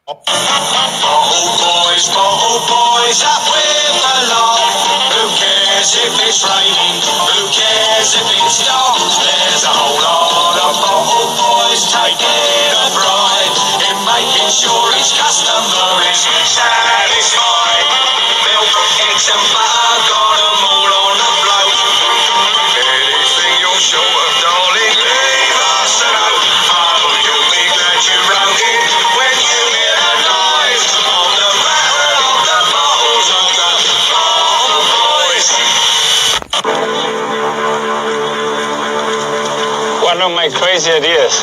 Bottle boys, up with the lot. Who cares if it's raining? Who cares if it's dark? There's a whole lot of bottle boys taking a pride in making sure each customer is satisfied. Milk, eggs and butter, got 'em all on the float. Anything you're short of, darling, leave us a note. Oh, you'll be glad you wrote it when you hear the noise of the rattle of the bottles of the bottle boys. One of my crazy ideas.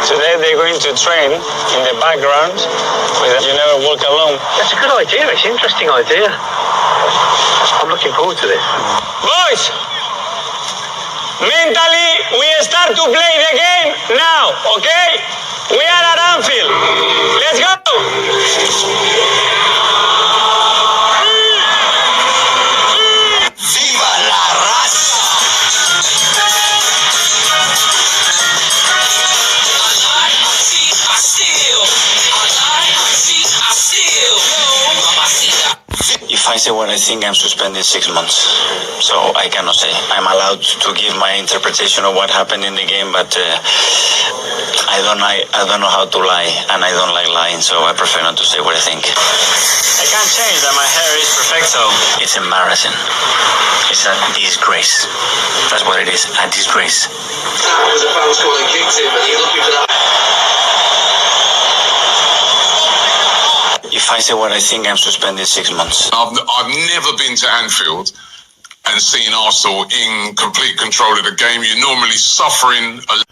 Today they're going to train in the background with You Never Walk Alone. That's a good idea. It's an interesting idea. I'm looking forward to this. Boys, mentally we start to play the game now, okay? We are at Anfield. Let's go! Viva la raza! If I say what I think, I'm suspended 6 months. So I cannot say. I'm allowed to give my interpretation of what happened in the game, but I don't know how to lie, and I don't like lying, so I prefer not to say what I think. I can't change that my hair is perfecto. It's embarrassing. It's a disgrace. That's what it is, a disgrace. That was a foul score and kicked him, and he's looking for that. If I say what I think, I'm suspended 6 months. I've never been to Anfield and seen Arsenal in complete control of the game. You're normally suffering a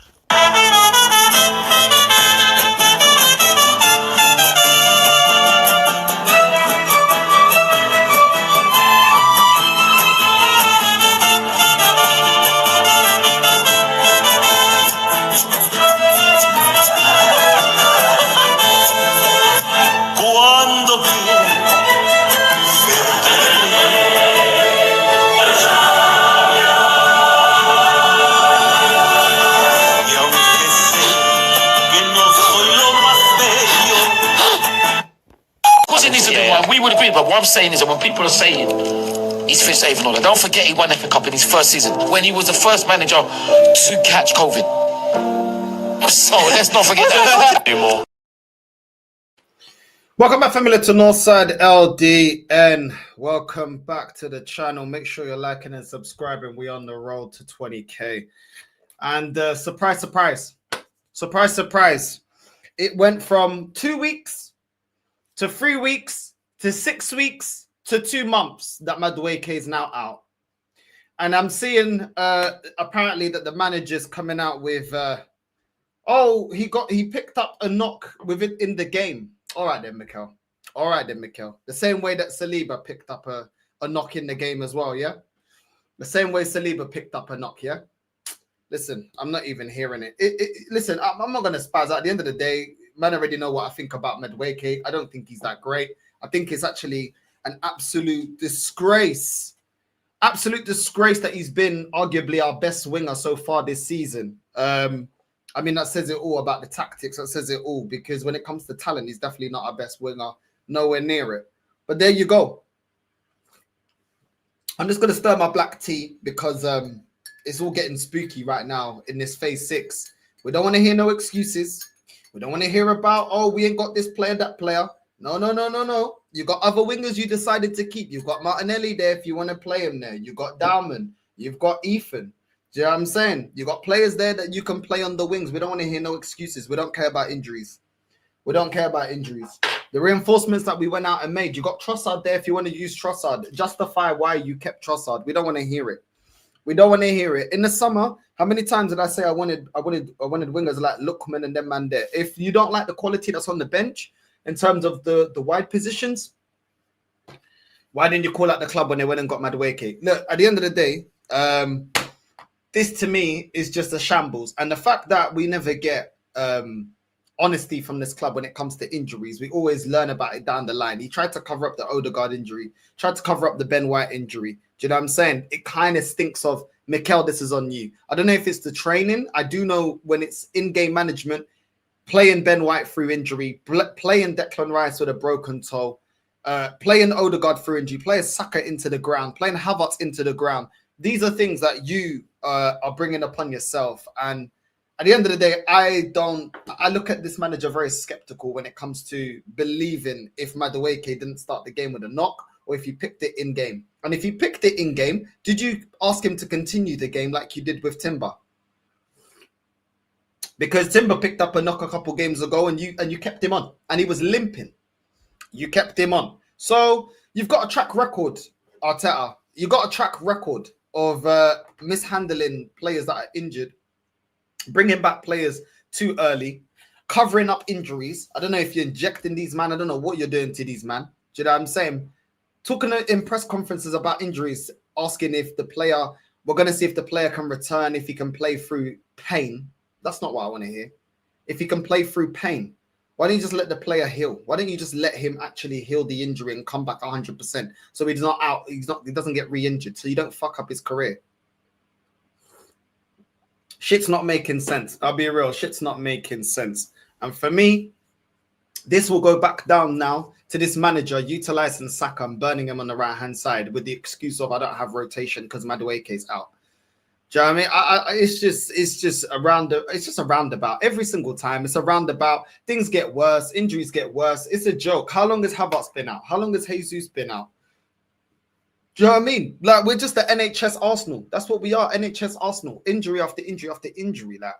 We would agree, but what I'm saying is that when people are saying he's fit, safe, and all that, don't forget he won FA Cup in his first season when he was the first manager to catch COVID. So let's not forget that anymore. Welcome back, family, to Northside LDN. Welcome back to the channel. Make sure you're liking and subscribing. We're on the road to 20k. And surprise, surprise. It went from 2 weeks to 3 weeks to 6 weeks to 2 months that Madueke is now out. And I'm seeing apparently that the manager's coming out with, he picked up a knock with it in the game. All right then, Mikel. The same way that Saliba picked up a knock in the game as well, yeah? The same way Saliba picked up a knock, yeah? Listen, I'm not even hearing it. Listen, I'm not going to spaz. At the end of the day, man already know what I think about Madueke. I don't think he's that great. I think it's actually an absolute disgrace. Absolute disgrace that he's been arguably our best winger so far this season. I mean, that says it all about the tactics. That says it all, because when it comes to talent, he's definitely not our best winger. Nowhere near it. But there you go. I'm just going to stir my black tea because it's all getting spooky right now in this phase 6. We don't want to hear no excuses. We don't want to hear about, oh, we ain't got this player, that player. No. You got other wingers you decided to keep. You've got Martinelli there if you want to play him there. You've got Dalman. You've got Ethan. Do you know what I'm saying? You got players there that you can play on the wings. We don't want to hear no excuses. We don't care about injuries. The reinforcements that we went out and made. You got Trossard there if you want to use Trossard. Justify why you kept Trossard. We don't want to hear it. In the summer, how many times did I say I wanted wingers like Lookman and them man there? If you don't like the quality that's on the bench in terms of the wide positions, why didn't you call out the club when they went and got Madueke? Look, at the end of the day, this to me is just a shambles. And the fact that we never get honesty from this club when it comes to injuries, we always learn about it down the line. He tried to cover up the Odegaard injury, tried to cover up the Ben White injury. Do you know what I'm saying? It kind of stinks of, Mikel, this is on you. I don't know if it's the training. I do know when it's in-game management, playing Ben White through injury, playing Declan Rice with a broken toe, playing Odegaard through injury, playing Saka into the ground, playing Havertz into the ground. These are things that you are bringing upon yourself. And at the end of the day, I look at this manager very skeptical when it comes to believing if Madueke didn't start the game with a knock or if he picked it in game. And if he picked it in game, did you ask him to continue the game like you did with Timber? Because Timber picked up a knock a couple games ago and you kept him on and he was limping. You kept him on. So you've got a track record, Arteta. You've got a track record of mishandling players that are injured, bringing back players too early, covering up injuries. I don't know if you're injecting these man. I don't know what you're doing to these man. Do you know what I'm saying? Talking in press conferences about injuries, asking if the player, we're going to see if the player can return, if he can play through pain. That's not what I want to hear. If he can play through pain, why don't you just let the player heal? Why don't you just let him actually heal the injury and come back 100%? So he's not out. He doesn't get re-injured. So you don't fuck up his career. Shit's not making sense. I'll be real. Shit's not making sense. And for me, this will go back down now to this manager utilizing Saka and burning him on the right-hand side with the excuse of I don't have rotation because Madueke's out. Do you know what I mean? It's just a roundabout. Every single time, it's a roundabout. Things get worse. Injuries get worse. It's a joke. How long has Havertz been out? How long has Jesus been out? Do you know what I mean? Like, we're just the NHS Arsenal. That's what we are, NHS Arsenal. Injury after injury after injury. Like,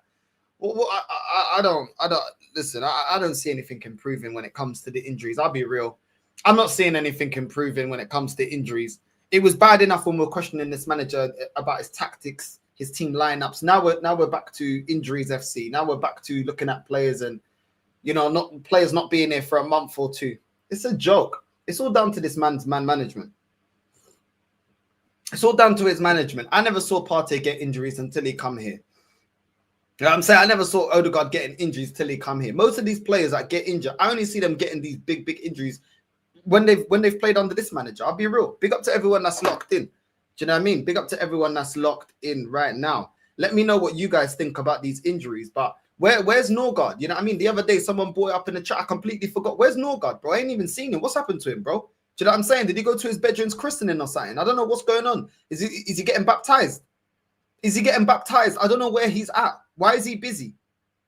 I don't listen. I don't see anything improving when it comes to the injuries. I'll be real. I'm not seeing anything improving when it comes to injuries. It was bad enough when we were questioning this manager about his tactics, his team lineups. Now we're back to injuries FC. Now we're back to looking at players and players not being there for a month or two. It's a joke. It's all down to this man's man management. It's all down to his management. I never saw Partey get injuries until he come here. You know what I'm saying? I never saw Odegaard getting injuries till he come here. Most of these players that get injured, I only see them getting these big injuries when they've played under this manager. I'll be real. Big up to everyone that's locked in. Do you know what I mean? Big up to everyone that's locked in right now. Let me know what you guys think about these injuries. But where's Norgard? You know what I mean? The other day, someone brought it up in the chat. I completely forgot. Where's Norgard, bro? I ain't even seen him. What's happened to him, bro? Do you know what I'm saying? Did he go to his bedroom's christening or something? I don't know what's going on. Is he getting baptized? Is he getting baptized? I don't know where he's at. Why is he busy?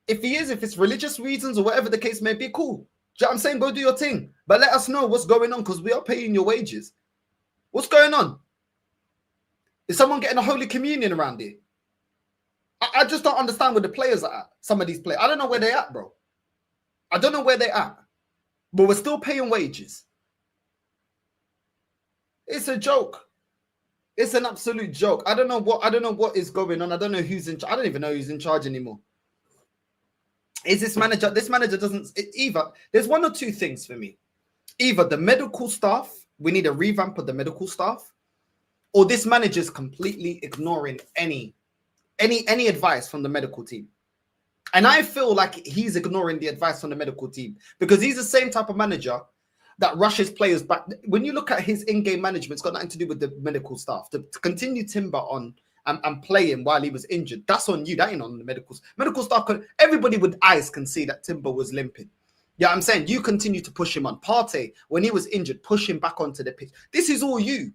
If he is, if it's religious reasons or whatever the case may be, cool. Do you know what I'm saying? Go do your thing. But let us know what's going on because we are paying your wages. What's going on? Is someone getting a Holy Communion around here? I just don't understand where the players are at. Some of these players. I don't know where they're at, bro. I don't know where they're at. But we're still paying wages. It's a joke. It's an absolute joke. I don't know what is going on. I don't know who's in charge. I don't even know who's in charge anymore. Is this manager? This manager doesn't either. There's one or two things for me. Either the medical staff, we need a revamp of the medical staff, or this manager's completely ignoring any advice from the medical team. And I feel like he's ignoring the advice from the medical team because he's the same type of manager that rushes players back. When you look at his in-game management, it's got nothing to do with the medical staff. To continue Timber on and play him while he was injured, that's on you. That ain't on the medical staff. Everybody with eyes can see that Timber was limping. Yeah, I'm saying you continue to push him on. Partey, when he was injured, push him back onto the pitch. This is all you.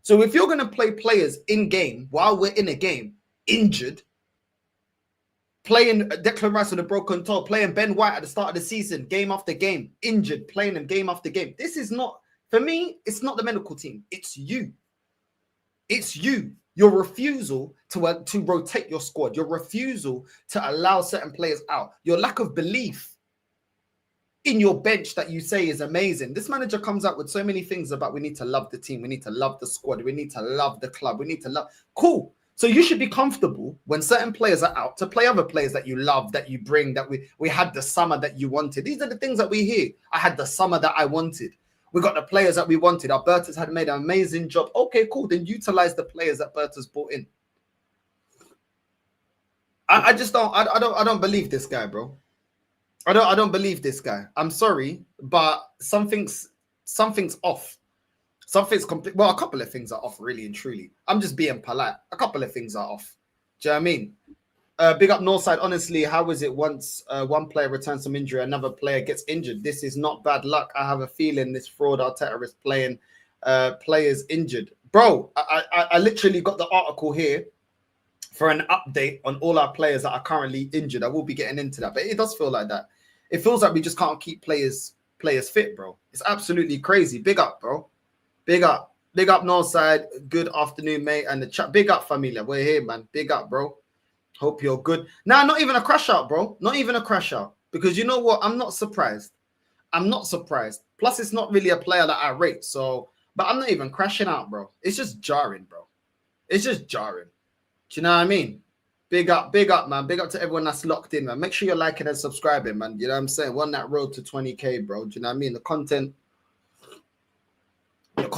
So if you're going to play players in-game while we're in a game, injured, playing Declan Rice with a broken toe, playing Ben White at the start of the season, game after game, injured, playing him game after game. This is not, for me, it's not the medical team. It's you. It's you. Your refusal to rotate your squad, your refusal to allow certain players out, your lack of belief in your bench that you say is amazing. This manager comes out with so many things about we need to love the team, we need to love the squad, we need to love the club, we need to love. Cool. So you should be comfortable when certain players are out to play other players that you love, that you bring, that we had the summer that you wanted. These are the things that we hear. I had the summer that I wanted. We got the players that we wanted. Alberta's had made an amazing job. Okay, cool. Then utilize the players that Berta's brought in. I just don't. I don't believe this guy, bro. I don't believe this guy. I'm sorry, but something's off. Something's complete. Well, a couple of things are off, really and truly. I'm just being polite. A couple of things are off. Do you know what I mean? Big up Northside. Honestly, how is it once one player returns from injury, another player gets injured? This is not bad luck. I have a feeling this fraud Arteta is playing players injured. Bro, I literally got the article here for an update on all our players that are currently injured. I will be getting into that, but it does feel like that. It feels like we just can't keep players fit, bro. It's absolutely crazy. Big up, bro. Big up. Big up Northside. Good afternoon, mate. And the chat. Big up, familia. We're here, man. Big up, bro. Hope you're good. Nah, not even a crash out, bro. Not even a crash out. Because you know what? I'm not surprised. I'm not surprised. Plus, it's not really a player that I rate. So, but I'm not even crashing out, bro. It's just jarring, bro. It's just jarring. Do you know what I mean? Big up, man. Big up to everyone that's locked in, man. Make sure you're liking and subscribing, man. You know what I'm saying? We're on that road to 20K, bro. Do you know what I mean? The content, we're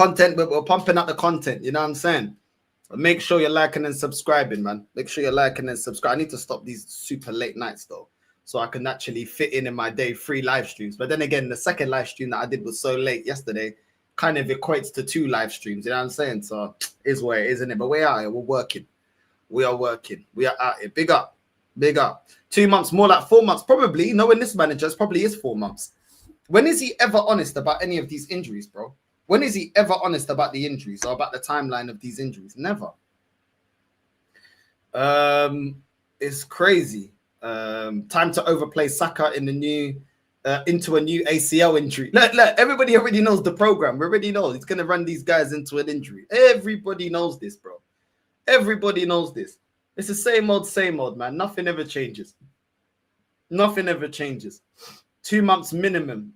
pumping up the content. You know what I'm saying? But make sure you're liking and subscribing, man. Make sure you're liking and subscribe. I need to stop these super late nights, though, so I can actually fit in my day 3 live streams. But then again, the second live stream that I did was so late yesterday, kind of equates to 2 live streams. You know what I'm saying? So is where it is, isn't it? But we are here. We're working. We are working. We are out here. Big up. Big up. 2 months, more like 4 months. Probably, knowing this manager, it probably is 4 months. When is he ever honest about any of these injuries, bro? When is he ever honest about the injuries or about the timeline of these injuries? Never. It's crazy. Time to overplay Saka in the new into a new ACL injury. Look, everybody already knows the program. We already know he's gonna run these guys into an injury. Everybody knows this, bro. Everybody knows this. It's the same old, man. Nothing ever changes. Nothing ever changes. 2 months minimum.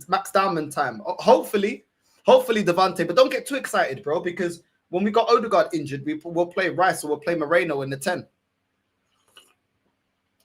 Max Diamond time. Hopefully Devante. But don't get too excited, bro, because when we got Odegaard injured, we'll play Rice or we'll play Moreno in the 10.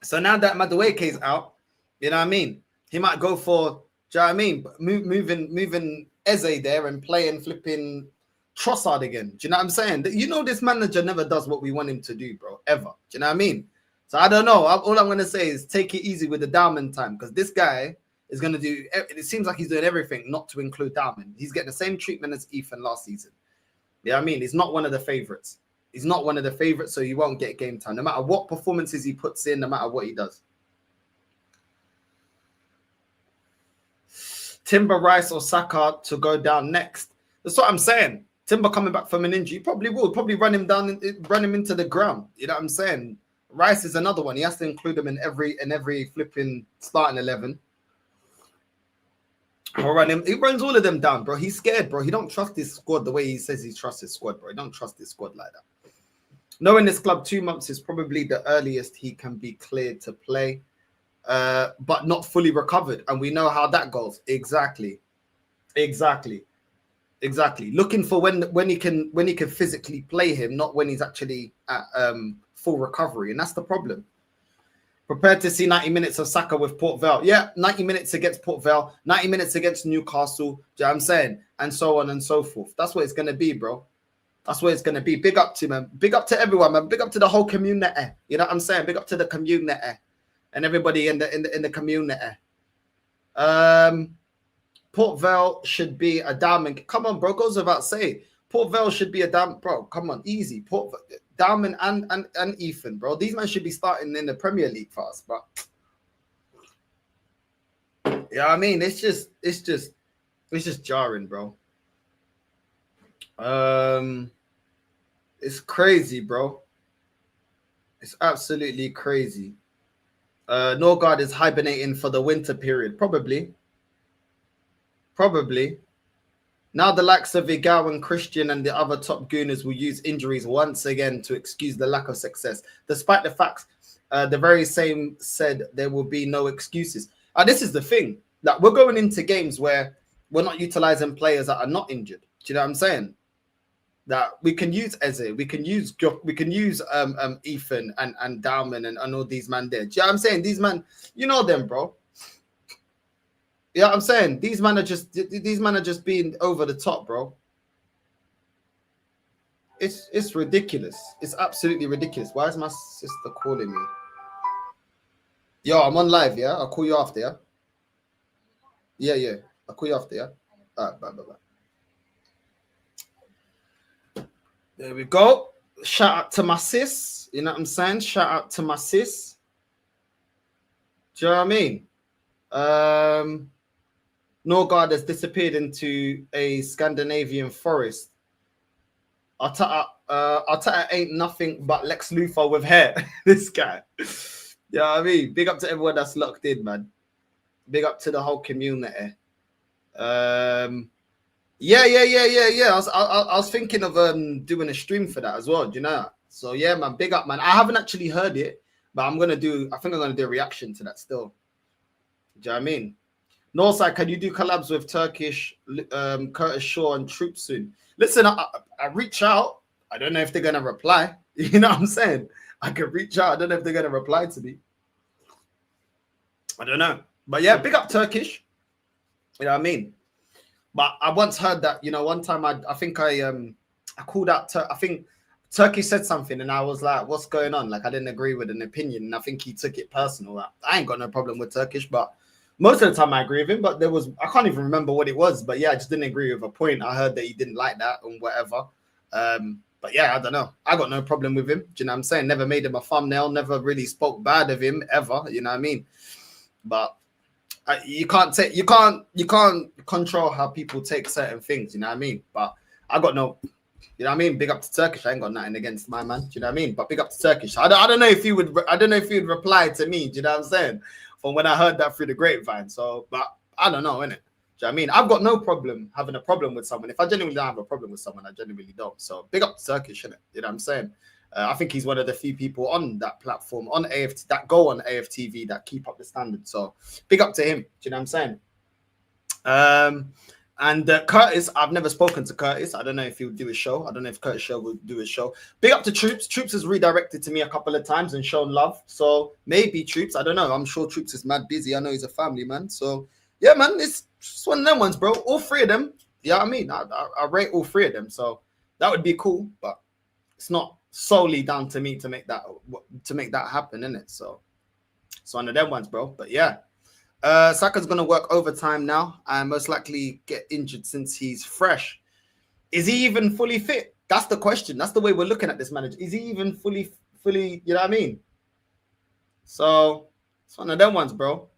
So now that Madueke is out, you know what I mean? He might go for, do you know what I mean? Moving Eze there and playing flipping Trossard again. Do you know what I'm saying? You know this manager never does what we want him to do, bro, ever. Do you know what I mean? So I don't know. All I'm going to say is take it easy with the Diamond time, because this guy is going to do, it seems like he's doing everything not to include Diamond. He's getting the same treatment as Ethan last season. You know what I mean? He's not one of the favorites. He's not one of the favorites, so you won't get game time, no matter what performances he puts in, no matter what he does. Timber, Rice, or Saka to go down next. That's what I'm saying. Timber coming back from an injury, probably will probably run him down, run him into the ground. You know what I'm saying? Rice is another one. He has to include him in every flipping starting 11. Or run him. He runs all of them down, bro. He's scared, bro. He don't trust his squad the way he says he trusts his squad, bro. He don't trust his squad like that. Knowing this club, 2 months is probably the earliest he can be cleared to play, but not fully recovered. And we know how that goes. Exactly. Looking for when he can physically play him, not when he's actually at full recovery, and that's the problem. Prepared to see 90 minutes of Saka with Port Vale. Yeah, 90 minutes against Port Vale, 90 minutes against Newcastle. Do you know what I'm saying? And so on and so forth. That's what it's going to be, bro. That's what it's going to be. Big up to man. Big up to everyone, man. Big up to the whole community. You know what I'm saying? Big up to the community and everybody in the community. Port Vale should be a diamond. Come on, bro. Goes without saying. Port Vale should be a diamond, bro. Come on, easy. Diamond and Ethan, bro. These men should be starting in the Premier League fast, but yeah, I mean, it's just jarring, bro. It's crazy, bro. It's absolutely crazy. Norgard is hibernating for the winter period, probably. Now the likes of Igao and Christian and the other top gooners will use injuries once again to excuse the lack of success, despite the fact the very same said there will be no excuses. This is the thing, that we're going into games where we're not utilizing players that are not injured. Do you know what I'm saying? That we can use Eze, we can use Ethan and Dowman and all these man there. Do you know what I'm saying? These man, you know them, bro. Yeah, I'm saying these men are just being over the top, bro. It's ridiculous. It's absolutely ridiculous. Why is my sister calling me? Yo, I'm on live. Yeah, I'll call you after. Yeah. I'll call you after. Yeah. All right, bye. There we go. Shout out to my sis. You know what I'm saying? Shout out to my sis. Do you know what I mean? Norgard has disappeared into a Scandinavian forest. Arteta ain't nothing but Lex Luthor with hair. This guy. Yeah, you know I mean, big up to everyone that's locked in, man. Big up to the whole community. Yeah. I was thinking of doing a stream for that as well. Do you know? So yeah, man. Big up, man. I haven't actually heard it, but I think I'm gonna do a reaction to that still. Do you know what I mean? Northside, can you do collabs with Turkish Curtis Shaw and Troop soon? Listen, I reach out. I don't know if they're gonna reply. You know what I'm saying? I could reach out. I don't know if they're gonna reply to me. I don't know. But yeah, big up Turkish. You know what I mean? But I once heard that, you know, one time I think I called out, I think Turkey said something and I was like, what's going on? Like, I didn't agree with an opinion. And I think he took it personal. I ain't got no problem with Turkish, but most of the time I agree with him. But I can't even remember what it was. But yeah, I just didn't agree with a point. I heard that he didn't like that and whatever. But yeah, I don't know. I got no problem with him. Do you know what I'm saying? Never made him a thumbnail. Never really spoke bad of him ever. You know what I mean? But you can't control how people take certain things. You know what I mean? But I got no. You know what I mean? Big up to Turkish. I ain't got nothing against my man. Do you know what I mean? But big up to Turkish. I don't know if he would. I don't know if he would reply to me. Do you know what I'm saying? From when I heard that through the grapevine. So, but I don't know, innit? Do you know what I mean? I've got no problem having a problem with someone. If I genuinely don't have a problem with someone, I genuinely don't. So big up to Turkish, innit? You know what I'm saying? I think he's one of the few people on that platform, on AFT, that go on AFTV, that keep up the standard. So big up to him. Do you know what I'm saying? And Curtis, I've never spoken to Curtis. I don't know if he would do a show. I don't know if Curtis Show would do a show. Big up to Troops. Troops has redirected to me a couple of times and shown love. So maybe Troops. I don't know. I'm sure Troops is mad busy. I know he's a family man. So yeah, man, it's just one of them ones, bro. All three of them. Yeah, I mean, I rate all three of them. So that would be cool, but it's not solely down to me to make that happen, innit? So it's one of them ones, bro. But yeah. Saka's going to work overtime now and most likely get injured since he's fresh. Is he even fully fit? That's the question. That's the way we're looking at this manager. Is he even fully, you know what I mean? So it's one of them ones, bro.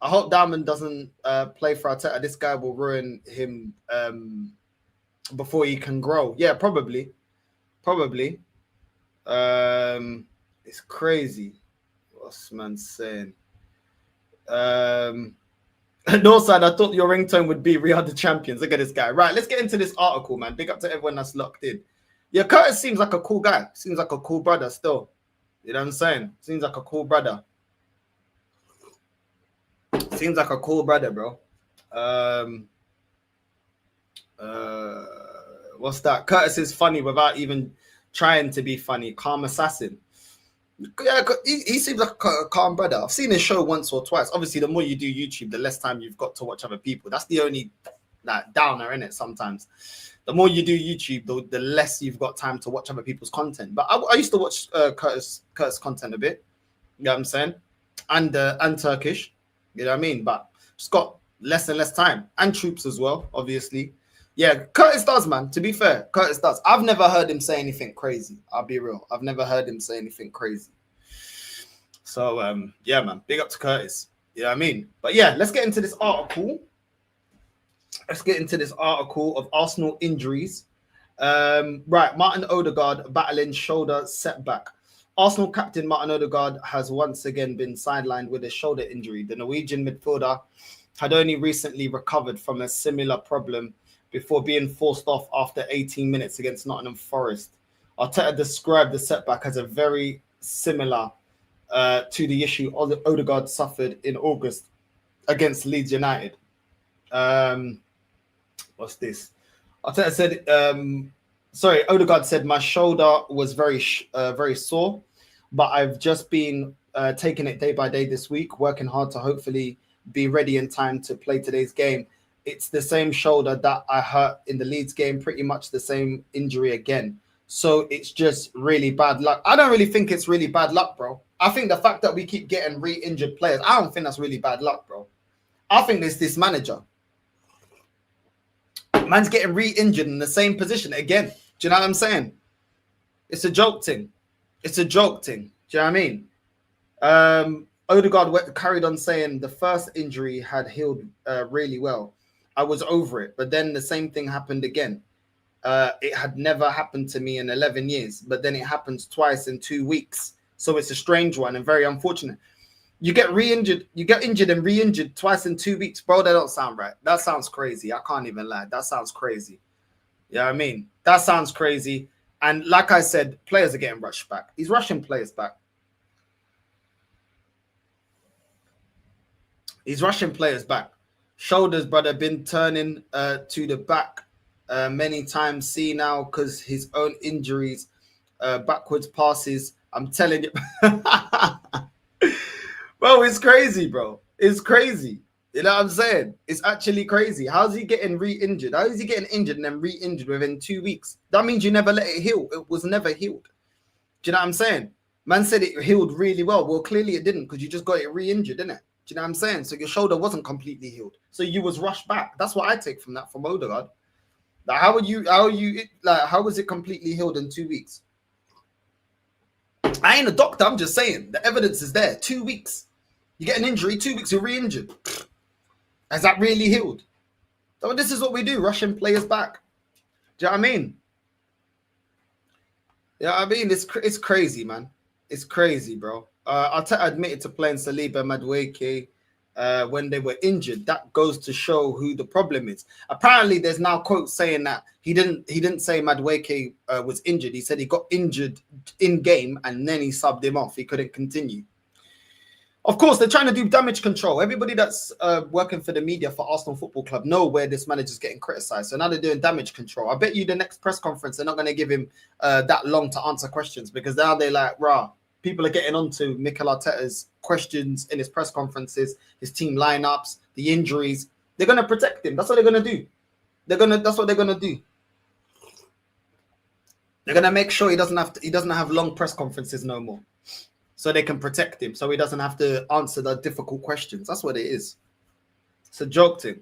I hope Diamond doesn't play for Arteta. This guy will ruin him before he can grow. Yeah, probably. It's crazy. What's man saying? Northside, I thought your ringtone would be "We Are the Champions." Look at this guy. Right, let's get into this article, man. Big up to everyone that's locked in. Yeah, Curtis seems like a cool guy. Seems like a cool brother still. You know what I'm saying? Seems like a cool brother. Seems like a cool brother, bro. What's that? Curtis is funny without even trying to be funny. Calm assassin. Yeah, he seems like a calm brother. I've seen his show once or twice. Obviously, the more you do YouTube, the less time you've got to watch other people. That's the only downer in it sometimes. The more you do YouTube, the less you've got time to watch other people's content. But I used to watch Curtis content a bit. You know what I'm saying? And Turkish. You know what I mean? But just got less and less time. And Troops as well, obviously. Yeah, Curtis does, man. To be fair, Curtis does. I've never heard him say anything crazy. I'll be real. I've never heard him say anything crazy. So, yeah, man. Big up to Curtis. You know what I mean? But yeah, let's get into this article. Let's get into this article of Arsenal injuries. Right, Martin Odegaard battling shoulder setback. Arsenal captain Martin Odegaard has once again been sidelined with a shoulder injury. The Norwegian midfielder had only recently recovered from a similar problem before being forced off after 18 minutes against Nottingham Forest. Arteta described the setback as a very similar to the issue Odegaard suffered in August against Leeds United. What's this? Arteta said, Odegaard said, my shoulder was very sore, but I've just been taking it day by day this week, working hard to hopefully be ready in time to play today's game. It's the same shoulder that I hurt in the Leeds game, pretty much the same injury again. So it's just really bad luck. I don't really think it's really bad luck, bro. I think the fact that we keep getting re-injured players, I don't think that's really bad luck, bro. I think it's this manager. Man's getting re-injured in the same position again. Do you know what I'm saying? It's a joke thing. It's a joke thing. Do you know what I mean? Odegaard carried on saying the first injury had healed really well. I was over it, but then the same thing happened again. It had never happened to me in 11 years, but then it happens twice in 2 weeks. So it's a strange one and very unfortunate. You get re-injured, you get injured and re-injured twice in 2 weeks, bro. That don't sound right. That sounds crazy. I can't even lie. That sounds crazy. You know what I mean? That sounds crazy. And like I said, players are getting rushed back. He's rushing players back. He's rushing players back. Shoulders, brother, been turning to the back many times. See now, because his own injuries, backwards passes. I'm telling you. Bro, it's crazy, bro. It's crazy. You know what I'm saying? It's actually crazy. How's he getting re-injured? How is he getting injured and then re-injured within 2 weeks? That means you never let it heal. It was never healed. Do you know what I'm saying? Man said it healed really well. Well, clearly it didn't because you just got it re-injured, didn't it? Do you know what I'm saying? So your shoulder wasn't completely healed. So you was rushed back. That's what I take from that from Odegaard. Like, how was it completely healed in 2 weeks? I ain't a doctor. I'm just saying the evidence is there. 2 weeks. You get an injury, 2 weeks, you're re-injured. Has that really healed? So this is what we do, rushing players back. Do you know what I mean? Yeah, I mean, it's crazy, man. It's crazy, bro. Arteta admitted to playing Saliba and Madueke when they were injured. That goes to show who the problem is. Apparently, there's now quotes saying that he didn't say Madueke was injured. He said he got injured in game and then he subbed him off. He couldn't continue. Of course, they're trying to do damage control. Everybody that's working for the media for Arsenal Football Club know where this manager's getting criticised. So now they're doing damage control. I bet you the next press conference, they're not going to give him that long to answer questions because now they're like, rah, people are getting onto Mikel Arteta's questions in his press conferences, his team lineups, the injuries. They're going to protect him. That's what they're going to do. That's what they're going to do. They're going to make sure he doesn't have long press conferences no more. So they can protect him, so he doesn't have to answer the difficult questions. That's what it is. It's a joke thing.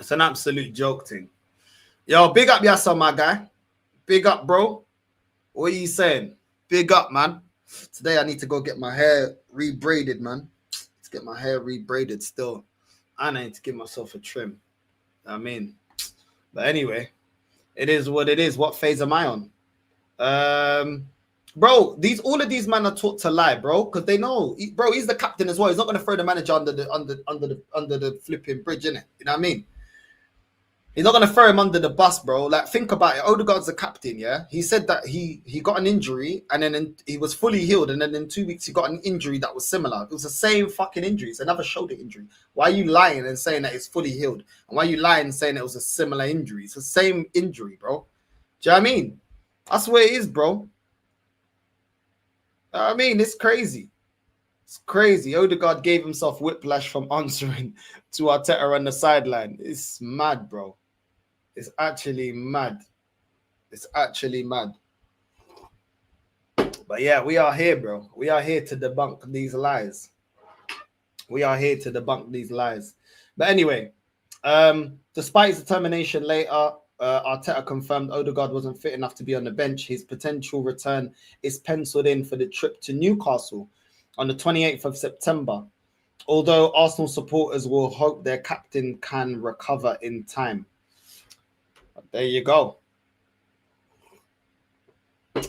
It's an absolute joke thing. Yo, big up Yassa, my guy. Big up, bro. What are you saying? Big up, man. Today I need to go get my hair rebraided, man. Let's get my hair rebraided still. And I need to give myself a trim. I mean, but anyway, it is what it is. What phase am I on? Bro, all of these men are taught to lie, bro, because they know, bro, he's the captain as well. He's not going to throw the manager under the flipping bridge, innit? You know what I mean? He's not going to throw him under the bus, bro. Like, think about it. Odegaard's the captain, yeah? He said that he got an injury and then he was fully healed. And then in 2 weeks, he got an injury that was similar. It was the same fucking injury. It's another shoulder injury. Why are you lying and saying that it's fully healed? And why are you lying and saying it was a similar injury? It's the same injury, bro. Do you know what I mean? That's where it is, bro. I mean, it's crazy. It's crazy. Odegaard gave himself whiplash from answering to Arteta on the sideline. It's mad, bro. It's actually mad. It's actually mad. But yeah, we are here, bro. We are here to debunk these lies. We are here to debunk these lies. But anyway, despite his determination later, Arteta confirmed Odegaard wasn't fit enough to be on the bench. His potential return is penciled in for the trip to Newcastle on the 28th of September. Although Arsenal supporters will hope their captain can recover in time. But there you go.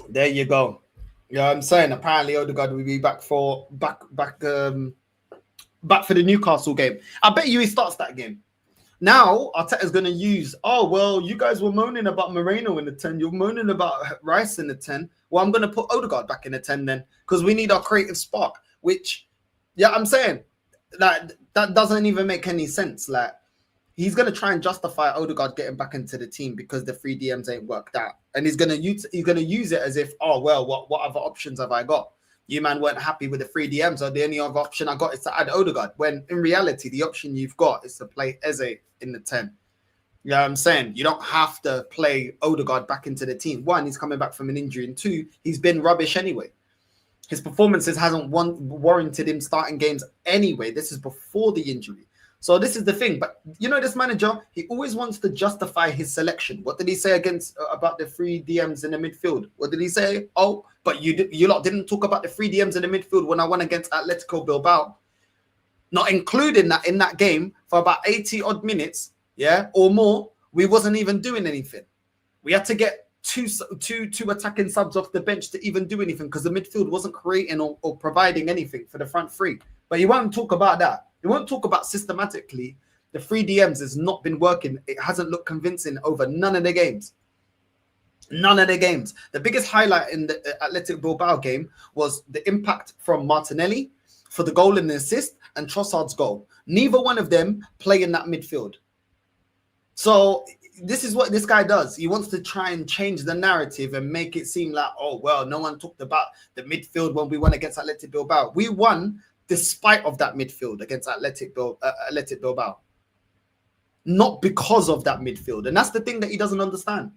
There you go. Yeah, I'm saying apparently Odegaard will be back for the Newcastle game. I bet you he starts that game. Now, Arteta's going to use, you guys were moaning about Moreno in the 10. You're moaning about Rice in the 10. Well, I'm going to put Odegaard back in the 10 then because we need our creative spark, which, yeah, I'm saying that doesn't even make any sense. Like, he's going to try and justify Odegaard getting back into the team because the 3 DMs ain't worked out. And he's going to use it as if, what other options have I got? You man weren't happy with the 3 DMs, so the only other option I got is to add Odegaard. When in reality, the option you've got is to play Eze in the 10. You know what I'm saying? You don't have to play Odegaard back into the team. 1, he's coming back from an injury, and 2, he's been rubbish anyway. His performances hasn't warranted him starting games anyway. This is before the injury. So this is the thing. But you know, this manager, he always wants to justify his selection. What did he say against about the 3 DMs in the midfield? What did he say? Oh, but you lot didn't talk about the 3 DMs in the midfield when I won against Atletico Bilbao. Not including that in that game for about 80 odd minutes, yeah, or more. We wasn't even doing anything. We had to get two attacking subs off the bench to even do anything because the midfield wasn't creating or providing anything for the front three. But you won't talk about that. You won't talk about systematically the 3 DMs has not been working. It hasn't looked convincing over none of the games. None of the games. The biggest highlight in the Athletic Bilbao game was the impact from Martinelli for the goal and the assist and Trossard's goal. Neither one of them play in that midfield. So this is what this guy does. He wants to try and change the narrative and make it seem like, oh, well, no one talked about the midfield when we won against Athletic Bilbao. We won despite of that midfield against Athletic Bilbao. Not because of that midfield. And that's the thing that he doesn't understand.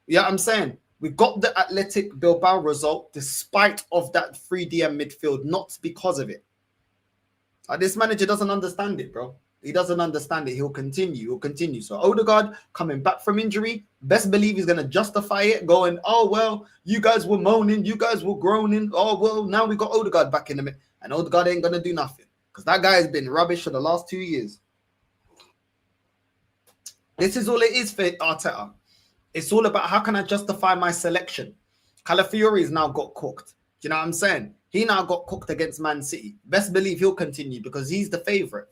Yeah, I'm saying we got the Athletic Bilbao result despite of that 3 DM midfield, not because of it. This manager doesn't understand it, bro. He doesn't understand it. He'll continue. So Odegaard coming back from injury, best believe he's going to justify it, going, oh, well, you guys were moaning, you guys were groaning. Oh, well, now we got Odegaard back in the mid. And Odegaard ain't going to do nothing because that guy has been rubbish for the last 2 years. This is all it is for Arteta. It's all about how can I justify my selection. Calafiori's now got cooked. Do you know what I'm saying? He now got cooked against Man City. Best believe he'll continue because he's the favourite.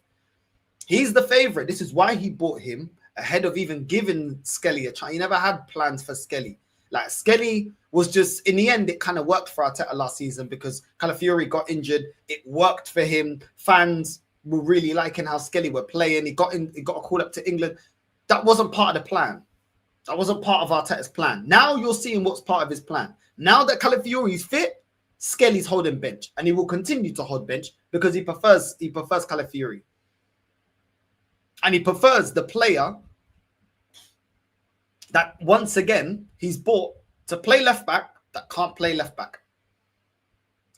He's the favourite. This is why he bought him ahead of even giving Skelly a chance. He never had plans for Skelly. Like, Skelly was just, in the end, it kind of worked for Arteta last season because Calafiori got injured. It worked for him. Fans were really liking how Skelly were playing. He got a call up to England. That wasn't part of the plan. That wasn't part of Arteta's plan. Now you're seeing what's part of his plan. Now that Calafiori's fit, Skelly's holding bench. And he will continue to hold bench because he prefers Calafiori. And he prefers the player that, once again, he's bought to play left back that can't play left back.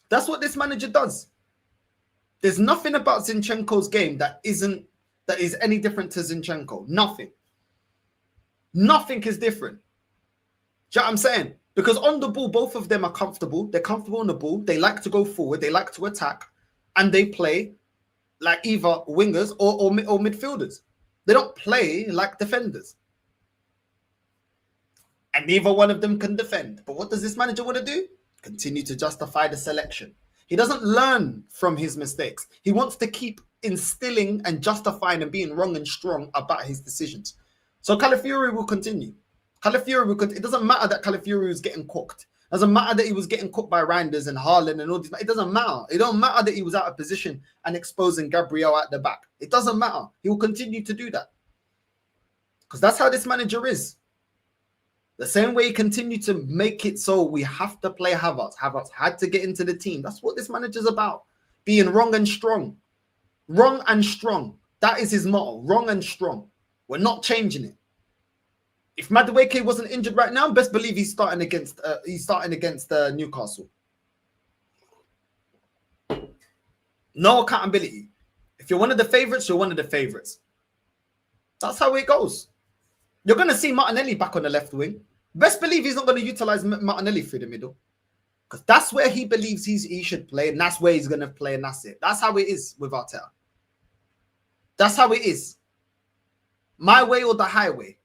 That's what this manager does. There's nothing about Zinchenko's game that is any different to Zinchenko. Nothing. Nothing is different. Do you know what I'm saying? Because on the ball, both of them are comfortable. They're comfortable on the ball. They like to go forward. They like to attack. And they play like either wingers or midfielders. They don't play like defenders. And neither one of them can defend. But what does this manager want to do? Continue to justify the selection. He doesn't learn from his mistakes. He wants to keep instilling and justifying and being wrong and strong about his decisions. So Calafiori will continue. It doesn't matter that Calafiori was getting cooked. It doesn't matter that he was getting cooked by Reinders and Haaland and all these. It doesn't matter. It don't matter that he was out of position and exposing Gabriel at the back. It doesn't matter. He will continue to do that. Because that's how this manager is. The same way he continued to make it so we have to play Havertz. Havertz had to get into the team. That's what this manager's about. Being wrong and strong. Wrong and strong. That is his motto. Wrong and strong. We're not changing it. If Madueke wasn't injured right now, best believe he's starting against Newcastle. No accountability. If you're one of the favourites, you're one of the favourites. That's how it goes. You're going to see Martinelli back on the left wing. Best believe he's not going to utilise Martinelli through the middle. Because that's where he believes he should play, and that's where he's going to play, and that's it. That's how it is with Arteta. That's how it is. My way or the highway.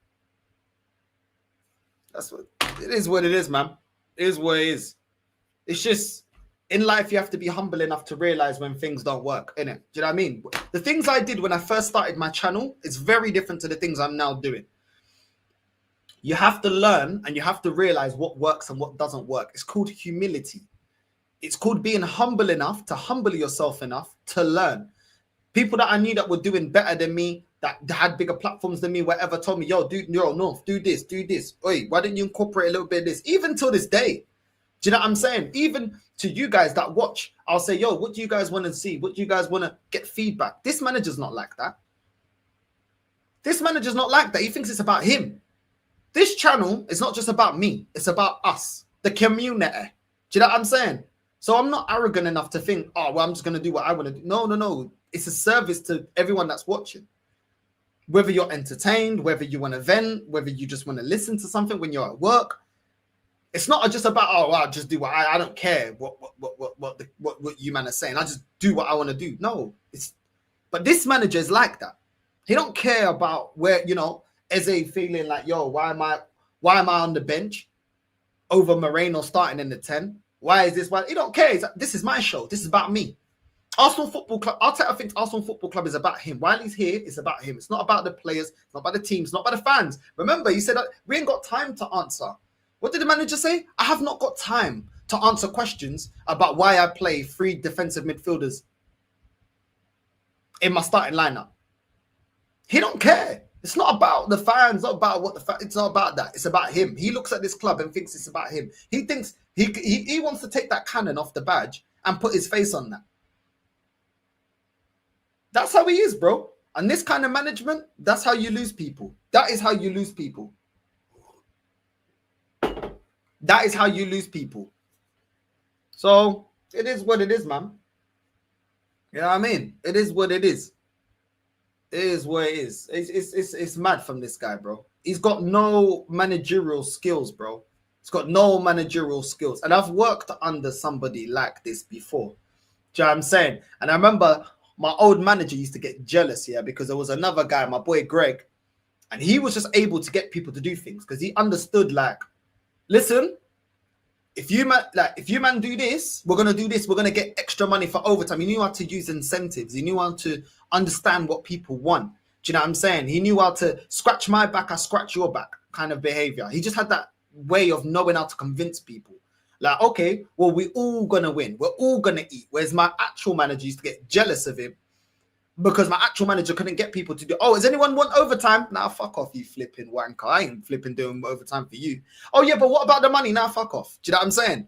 That's what it is, man. It is what it is. It's just, in life, you have to be humble enough to realize when things don't work, innit? Do you know what I mean? The things I did when I first started my channel is very different to the things I'm now doing. You have to learn and you have to realize what works and what doesn't work. It's called humility. It's called being humble enough to humble yourself enough to learn. People that I knew that were doing better than me, that had bigger platforms than me, whatever, told me, yo, North, do this. Oi, why didn't you incorporate a little bit of this? Even till this day. Do you know what I'm saying? Even to you guys that watch, I'll say, yo, what do you guys want to see? What do you guys want to get feedback? This manager's not like that. This manager's not like that. He thinks it's about him. This channel is not just about me. It's about us, the community. Do you know what I'm saying? So I'm not arrogant enough to think, oh, well, I'm just going to do what I want to do. No. It's a service to everyone that's watching. Whether you're entertained, whether you want to vent, whether you just want to listen to something when you're at work. It's not just about, oh, well, I'll just do what I don't care what you man are saying. I just do what I want to do. No, but this manager is like that. He don't care about where, you know, Eze feeling like, yo, why am I on the bench over Moreno starting in the 10? Why is this one? He don't care. He's like, this is my show. This is about me. Arsenal Football Club. Arteta thinks Arsenal Football Club is about him. While he's here, it's about him. It's not about the players. It's not about the team. It's not about the fans. Remember, he said that we ain't got time to answer. What did the manager say? I have not got time to answer questions about why I play 3 defensive midfielders in my starting lineup. He don't care. It's not about the fans. Not about what it's not about that. It's about him. He looks at this club and thinks it's about him. He thinks he wants to take that cannon off the badge and put his face on that. That's how he is, bro. And this kind of management, that's how you lose people. That is how you lose people. That is how you lose people. So it is what it is, man. You know what I mean? It is what it is. It is what it is. It's mad from this guy, bro. He's got no managerial skills, bro. He's got no managerial skills. And I've worked under somebody like this before. Do you know what I'm saying? And I remember my old manager used to get jealous, yeah, because there was another guy, my boy Greg, and he was just able to get people to do things because he understood, like, listen, if you man do this, we're gonna do this. We're gonna get extra money for overtime. He knew how to use incentives. He knew how to understand what people want. Do you know what I'm saying? He knew how to scratch my back, I scratch your back kind of behavior. He just had that way of knowing how to convince people. Like, okay, well, we're all gonna win. We're all gonna eat. Whereas my actual manager used to get jealous of him because my actual manager couldn't get people to do. Oh, does anyone want overtime? Nah, fuck off, you flipping wanker. I ain't flipping doing overtime for you. Oh yeah, but what about the money? Nah, fuck off. Do you know what I'm saying?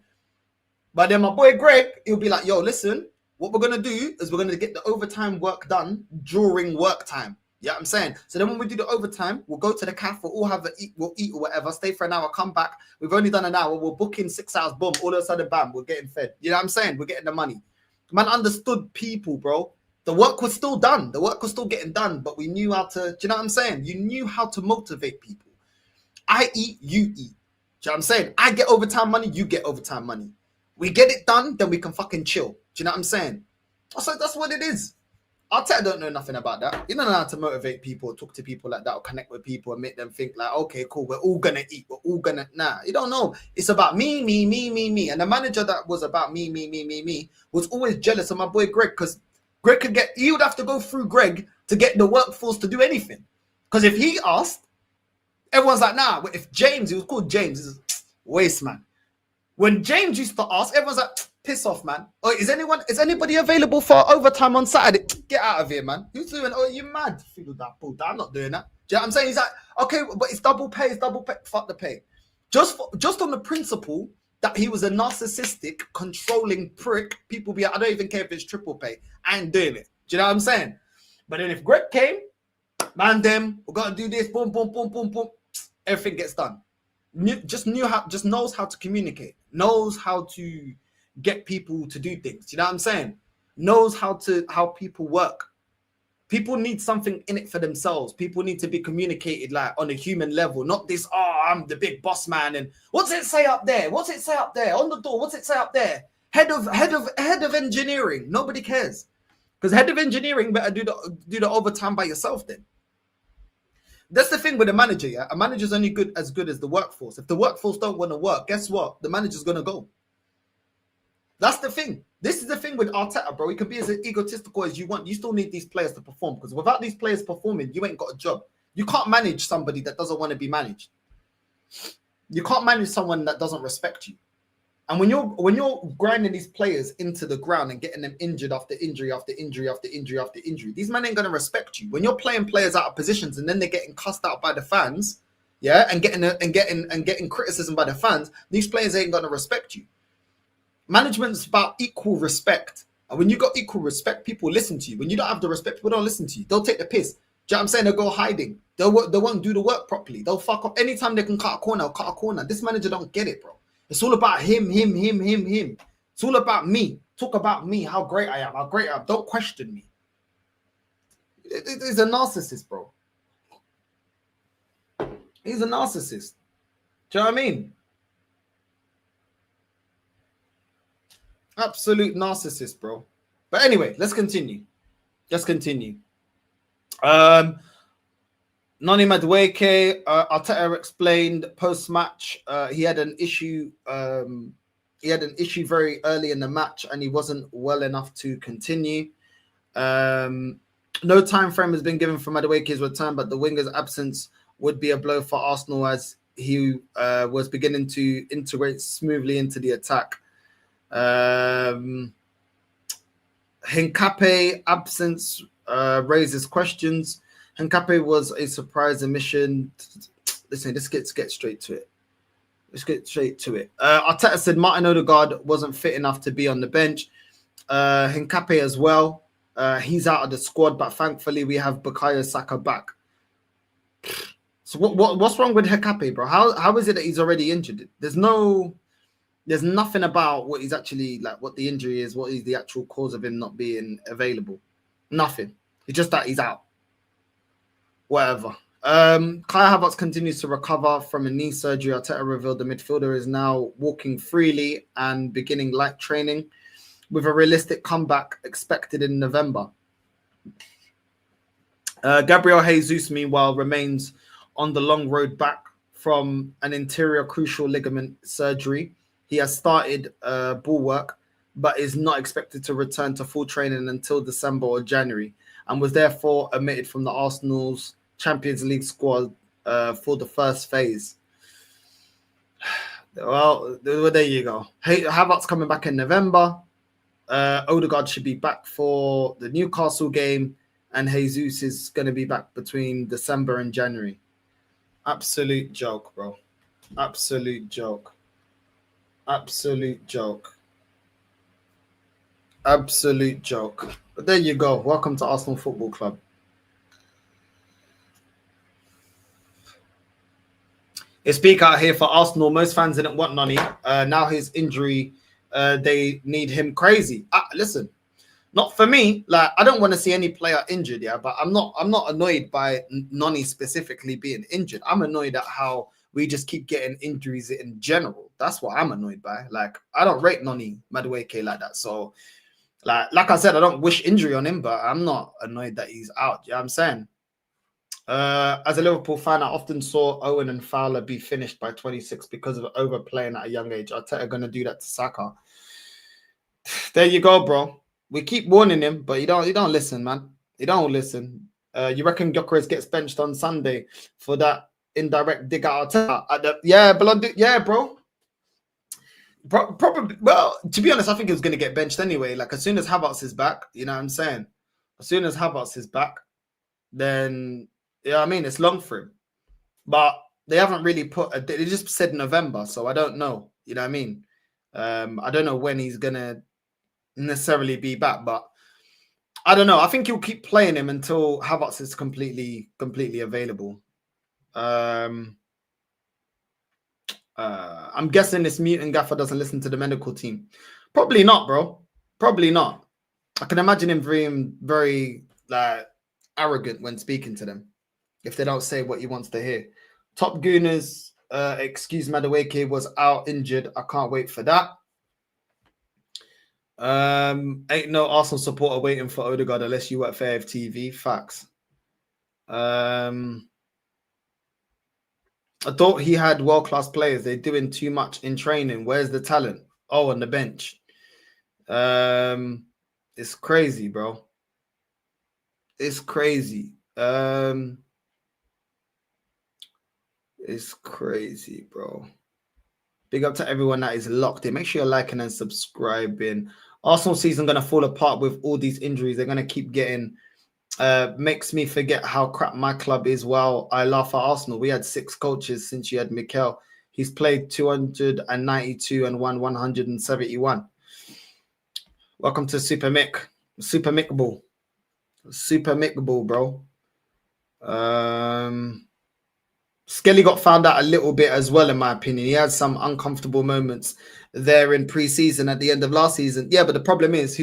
But then my boy Greg, he'll be like, yo, listen, what we're gonna do is we're gonna get the overtime work done during work time. Yeah, I'm saying. So then when we do the overtime, we'll go to the cafe, we'll all have we'll eat or whatever, stay for an hour, come back. We've only done an hour, we'll book in 6 hours, boom, all of a sudden, bam, we're getting fed. You know what I'm saying? We're getting the money. Man understood people, bro. The work was still done. The work was still getting done, but we knew how to, do you know what I'm saying? You knew how to motivate people. I eat, you eat. Do you know what I'm saying? I get overtime money, you get overtime money. We get it done, then we can fucking chill. Do you know what I'm saying? So that's what it is. Arteta don't know nothing about that. He don't know how to motivate people, talk to people like that, or connect with people and make them think like, okay, cool, we're all gonna eat, we're all gonna, nah. You don't know. It's about me. And the manager that was about me was always jealous of my boy Greg, because Greg he would have to go through Greg to get the workforce to do anything. Because if he asked, everyone's like, nah. But if James, he was called James, he's waste man. When James used to ask, everyone's like, piss off, man. Oh, is anybody available for overtime on Saturday? Get out of here, man. Who's doing? Oh, you mad? I'm not doing that. Do you know what I'm saying? He's like, okay, but it's double pay. Fuck the pay. Just on the principle that he was a narcissistic, controlling prick. People be like, I don't even care if it's triple pay. I ain't doing it. Do you know what I'm saying? But then if Greg came, man, we gotta do this. Boom, boom, boom, boom, boom. Everything gets done. Just knows how to communicate. Knows how to get people to do things. You know what I'm saying? Knows how people work. People need something in it for themselves. People need to be communicated like on a human level, not this, oh, I'm the big boss man and what's it say up there? What's it say up there? On the door, what's it say up there? Head of engineering. Nobody cares. Because head of engineering better do the overtime by yourself then. That's the thing with a manager, yeah? A manager's only good as the workforce. If the workforce don't want to work, guess what? The manager's gonna go. That's the thing. This is the thing with Arteta, bro. You can be as egotistical as you want. You still need these players to perform, because without these players performing, you ain't got a job. You can't manage somebody that doesn't want to be managed. You can't manage someone that doesn't respect you. And when you're grinding these players into the ground and getting them injured after injury after injury after injury after injury, these men ain't gonna respect you. When you're playing players out of positions and then they're getting cussed out by the fans, yeah, and getting criticism by the fans, these players ain't gonna respect you. Management's about equal respect. And when you got equal respect, people listen to you. When you don't have the respect, people don't listen to you. They'll take the piss. Do you know what I'm saying? They'll go hiding. They won't do the work properly. They'll fuck up. Anytime they can cut a corner, they'll cut a corner. This manager don't get it, bro. It's all about him. It's all about me. Talk about me, how great I am, Don't question me. He's a narcissist, bro. He's a narcissist. Do you know what I mean? Absolute narcissist, bro. But anyway, let's continue. Noni Madueke, Arteta explained post-match he had an issue. He had an issue very early in the match, and he wasn't well enough to continue. No time frame has been given for Madueke's return, but the winger's absence would be a blow for Arsenal as he was beginning to integrate smoothly into the attack. Hincape absence raises questions. Hincape was a surprise omission. Listen, let's get straight to it. Arteta said Martin Odegaard wasn't fit enough to be on the bench. Hincape as well. He's out of the squad, but thankfully we have Bukayo Saka back. So what's wrong with Hincape, bro? How is it that he's already injured? There's nothing about what he's actually like, what the injury is, what is the actual cause of him not being available. Nothing. It's just that he's out. Whatever. Kai Havertz continues to recover from a knee surgery. Arteta revealed the midfielder is now walking freely and beginning light training, with a realistic comeback expected in November. Gabriel Jesus, meanwhile, remains on the long road back from an anterior crucial ligament surgery. He has started ball work, but is not expected to return to full training until December or January, and was therefore omitted from the Arsenal's Champions League squad for the first phase. Well, there you go. Havertz coming back in November. Odegaard should be back for the Newcastle game, and Jesus is going to be back between December and January. Absolute joke, bro. Absolute joke. But there you go. Welcome to Arsenal Football Club. A speak out here for Arsenal. Most fans didn't want Noni. Now his injury, they need him crazy. Listen, not for me. Like, I don't want to see any player injured, yeah. But I'm not annoyed by Noni specifically being injured. I'm annoyed at how we just keep getting injuries in general. That's what I'm annoyed by. Like, I don't rate Noni Madueke like that. So, like I said, I don't wish injury on him, but I'm not annoyed that he's out. Yeah, I'm saying. As a Liverpool fan, I often saw Owen and Fowler be finished by 26 because of overplaying at a young age. Arteta going to do that to Saka. There you go, bro. We keep warning him, but you don't listen, man. You don't listen. You reckon Gyökeres gets benched on Sunday for that indirect dig at Arteta? Yeah, bro. Probably. Well, to be honest, I think he was going to get benched anyway. Like, as soon as Havertz is back, you know what I'm saying? As soon as Havertz is back, then... Yeah, I mean, it's long for him. But they haven't really they just said November, so I don't know. You know what I mean? I don't know when he's going to necessarily be back, but I don't know. I think he'll keep playing him until Havertz is completely available. I'm guessing this mutant gaffer doesn't listen to the medical team. Probably not, bro. Probably not. I can imagine him being very like arrogant when speaking to them if they don't say what he wants to hear. Top Gooners, excuse Madueke, was out injured. I can't wait for that. Ain't no Arsenal supporter waiting for Odegaard unless you work for AFTV. Facts. I thought he had world-class players. They're doing too much in training. Where's the talent? Oh, on the bench. It's crazy, bro. It's crazy. It's crazy, bro. Big up to everyone that is locked in. Make sure you're liking and subscribing. Arsenal season going to fall apart with all these injuries. They're going to keep getting... makes me forget how crap my club is. While I laugh at Arsenal, we had 6 coaches since you had Mikel. He's played 292 and won 171. Welcome to Super Mick. Super Mick Ball. Super Mick Ball, bro. Skelly got found out a little bit as well, in my opinion. He had some uncomfortable moments there in pre-season at the end of last season. Yeah, but the problem is,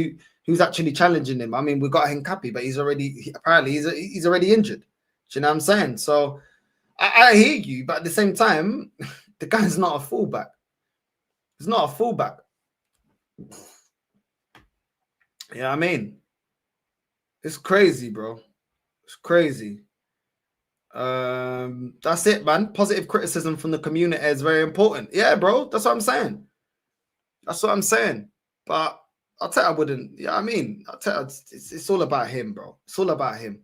who's actually challenging him. I mean, we got Hincapi, but he's already already injured. Do you know what I'm saying? So I hear you, but at the same time, the guy's not a fullback. He's not a fullback. Yeah, I mean, it's crazy, bro. It's crazy. That's it, man. Positive criticism from the community is very important. Yeah, bro. That's what I'm saying. That's what I'm saying. But Arteta wouldn't. Yeah, I mean, Arteta, it's all about him, bro. It's all about him.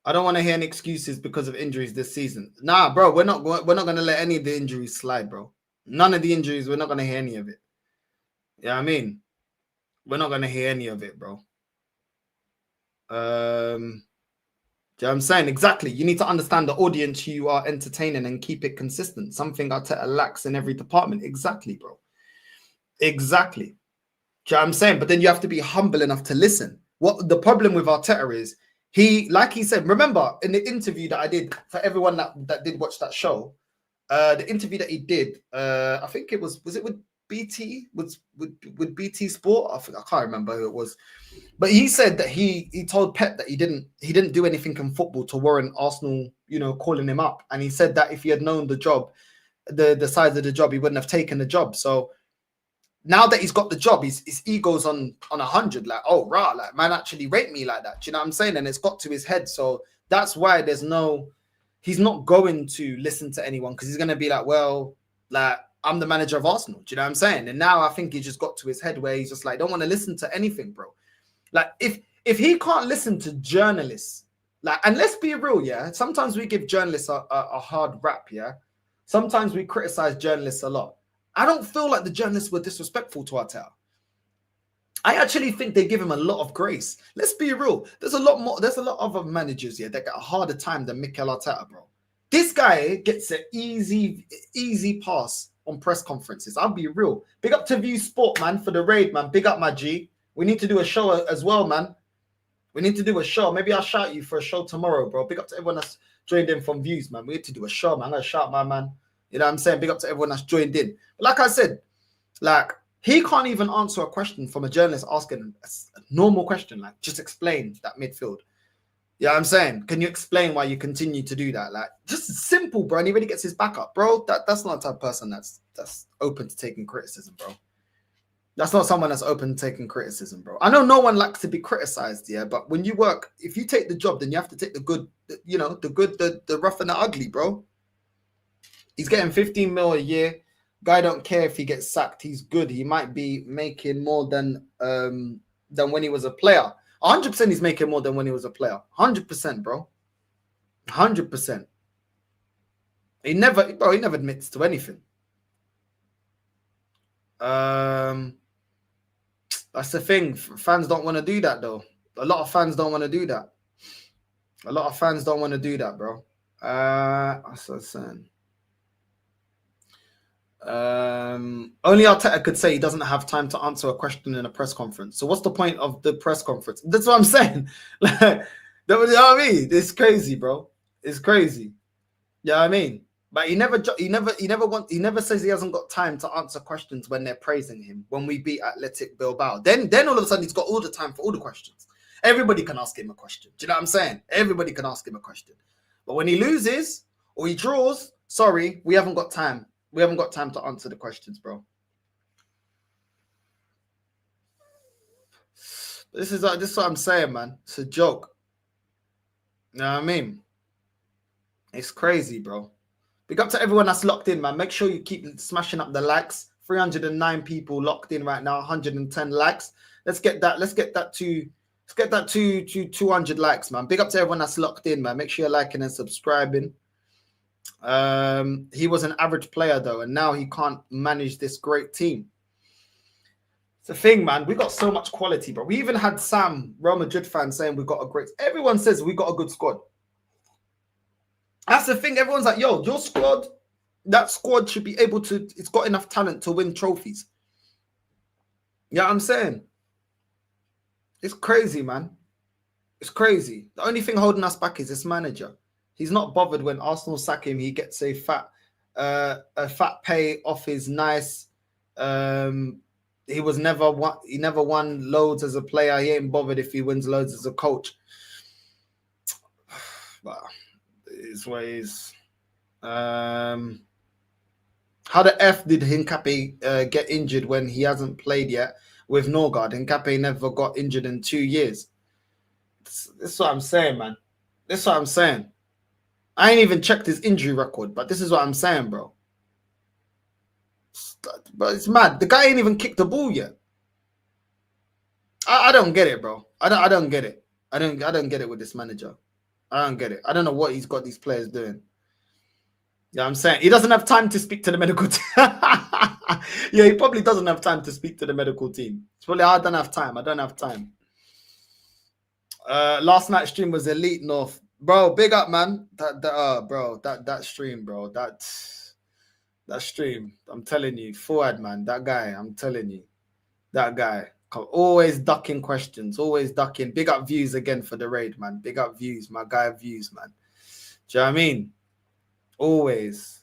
I don't want to hear any excuses because of injuries this season. Nah, bro. We're not going to let any of the injuries slide, bro. None of the injuries. We're not going to hear any of it. Yeah, I mean, we're not going to hear any of it, bro. Do you know what I'm saying? Exactly. You need to understand the audience you are entertaining and keep it consistent. Something Arteta lacks in every department. Exactly, bro. Exactly. Do you know what I'm saying? But then you have to be humble enough to listen. What the problem with Arteta is, like he said, remember in the interview that I did for everyone that did watch that show, the interview that he did, I think it was it with BT? With BT Sport? I can't remember who it was. But he said that he told Pep that he didn't do anything in football to warrant Arsenal, calling him up. And he said that if he had known the job, the size of the job, he wouldn't have taken the job. So now that he's got the job, his ego's on 100. Like, oh, rah, like, man actually rate me like that. Do you know what I'm saying? And it's got to his head. So that's why he's not going to listen to anyone, because he's going to be like, well, like, I'm the manager of Arsenal. Do you know what I'm saying? And now I think he just got to his head where he's just like, don't want to listen to anything, bro. Like, if he can't listen to journalists, like, and let's be real, yeah, sometimes we give journalists a hard rap, yeah. Sometimes we criticize journalists a lot. I don't feel like the journalists were disrespectful to Arteta. I actually think they give him a lot of grace. Let's be real. There's a lot of other managers here that get a harder time than Mikel Arteta, bro. This guy gets an easy pass on press conferences. I'll be real. Big up to View Sport, man, for the raid, man. Big up, my G. We need to do a show as well, man. We need to do a show. Maybe I'll shout you for a show tomorrow, bro. Big up to everyone that's joined in from Views, man. We need to do a show, man. I'm going to shout my man. You know what I'm saying? Big up to everyone that's joined in. But like I said, like, he can't even answer a question from a journalist asking a normal question, like, just explain that midfield. You know what I'm saying? Can you explain why you continue to do that? Like, just simple, bro. And he really gets his back up, bro. That's not the type of person that's open to taking criticism, bro. That's not someone that's open to taking criticism, bro. I know no one likes to be criticized, yeah, but when you work, if you take the job, then you have to take the good, the rough and the ugly, bro. He's getting 15 mil a year. Guy don't care if he gets sacked. He's good. He might be making more than when he was a player. 100% he's making more than when he was a player. 100%, bro. 100%. He never admits to anything. That's the thing. Fans don't want to do that, though. A lot of fans don't want to do that. A lot of fans don't want to do that, bro. That's what I'm saying. Only Arteta could say he doesn't have time to answer a question in a press conference. So what's the point of the press conference? That's what I'm saying. Like, you know what I mean? It's crazy, bro. It's crazy. Yeah, I mean, but he never says he hasn't got time to answer questions when they're praising him. When we beat Athletic Bilbao, then all of a sudden he's got all the time for all the questions. Everybody can ask him a question. Do you know what I'm saying? Everybody can ask him a question. But when he loses or he draws, sorry, we haven't got time. We haven't got time to answer the questions, bro. This is what I'm saying, man. It's a joke. You know what I mean? It's crazy, bro. Big up to everyone that's locked in, man. Make sure you keep smashing up the likes. 309 people locked in right now. 110 likes. Let's get that to 200 likes, man. Big up to everyone that's locked in, man. Make sure you're liking and subscribing. He was an average player though, and now he can't manage this great team. It's the thing, man. We got so much quality, bro. We even had Sam, Real Madrid fan, saying we got a great. Everyone says we got a good squad. That's the thing. Everyone's like, yo, your squad, that squad should be able to. It's got enough talent to win trophies. You know what I'm saying? It's crazy, man. It's crazy. The only thing holding us back is this manager. He's not bothered when Arsenal sack him. He gets a fat pay off his nice he was never won. He never won loads as a player. He ain't bothered if he wins loads as a coach. But it's what it is. How the F did Hincapié get injured when he hasn't played yet with Norgard? Hincapié never got injured in 2 years. This is what I'm saying, man. This is what I'm saying. I ain't even checked his injury record, but this is what I'm saying, bro. But it's mad. The guy ain't even kicked the ball yet. I don't get it, bro. I don't get it. I don't get it with this manager. I don't get it. I don't know what he's got these players doing. Yeah, I'm saying he doesn't have time to speak to the medical team. Yeah, he probably doesn't have time to speak to the medical team. It's probably I don't have time. I don't have time. Last night stream was elite, North. Bro, big up, man. That stream, bro. That stream. I'm telling you, forward, man. That guy, I'm telling you. That guy. Always ducking questions. Always ducking. Big up Views again for the raid, man. Big up Views. My guy Views, man. Do you know what I mean? Always.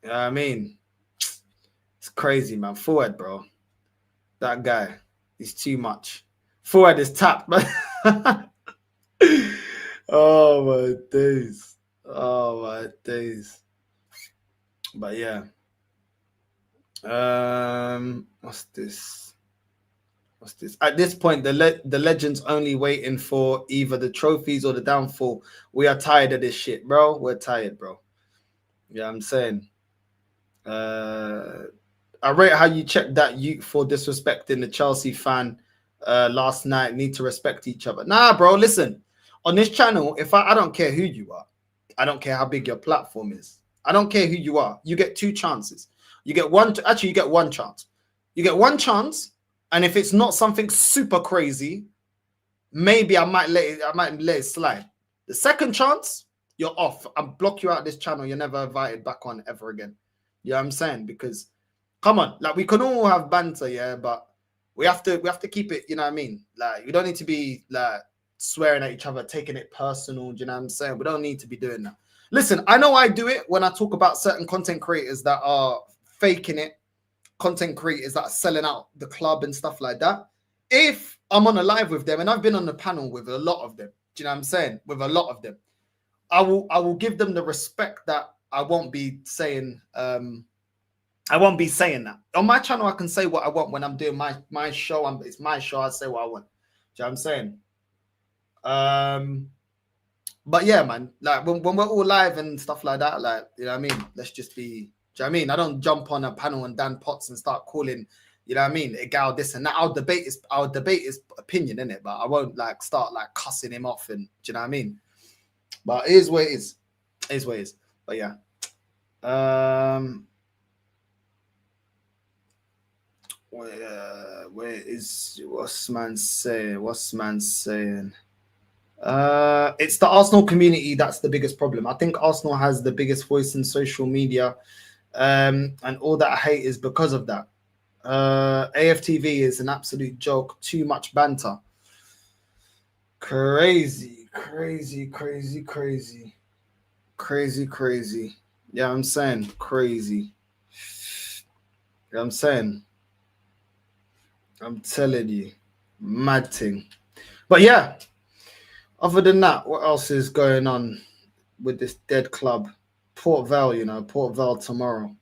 You know what I mean? It's crazy, man. Forward, bro. That guy is too much. Forward is tapped, man. Oh my days. Oh my days. But yeah. What's this? At this point, the legends only waiting for either the trophies or the downfall. We are tired of this shit, bro. We're tired, bro. Yeah, I'm saying. I rate how you checked that youth for disrespecting the Chelsea fan last night. Need to respect each other. Nah, bro, listen. On this channel, if I don't care who you are. I don't care how big your platform is. I don't care who you are. You get 2 chances. You get one. Actually, you get 1 chance. You get 1 chance, and if it's not something super crazy, maybe I might let it slide. The second chance, you're off. I'll block you out of this channel. You're never invited back on ever again. You know what I'm saying? Because come on, like we can all have banter, yeah, but we have to keep it. You know what I mean? Like you don't need to be like swearing at each other, taking it personal. Do you know what I'm saying? We don't need to be doing that. Listen, I know I do it when I talk about certain content creators that are faking it, content creators that are selling out the club and stuff like that. If I'm on a live with them, and I've been on the panel with a lot of them, do you know what I'm saying? With a lot of them, I will give them the respect that I won't be saying. I won't be saying that on my channel. I can say what I want when I'm doing my show. It's my show. I say what I want. Do you know what I'm saying? But yeah, man, like when we're all live and stuff like that, like, you know what I mean? Let's just be, do you know what I mean? I don't jump on a panel and Dan Potts and start calling, you know what I mean? A gal this and that. I'll debate his opinion, innit? But I won't like start like cussing him off and, do you know what I mean? But it is what it is. It is what it is. But yeah. Where is what's man saying? It's the Arsenal community that's the biggest problem. I think Arsenal has the biggest voice in social media, and all that hate is because of that. AFTV is an absolute joke. Too much banter. Crazy. Yeah, I'm saying crazy. Yeah, I'm saying. I'm telling you, mad thing. But yeah, other than that, what else is going on with this dead club? Port Vale tomorrow.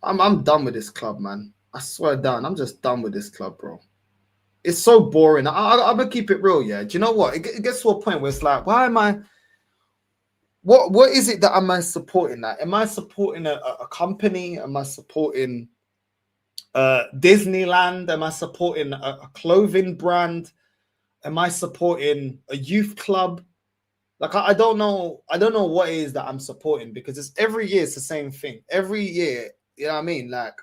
I'm done with this club, man. I swear down, I'm just done with this club, bro. It's so boring. I'm gonna keep it real, yeah. Do you know what? It gets to a point where it's like, why am I? What is it that am I supporting? That am I supporting a company? Am I supporting Disneyland? Am I supporting a clothing brand? Am I supporting a youth club? Like I don't know what it is that I'm supporting, because it's every year it's the same thing. Every year, you know what I mean? Like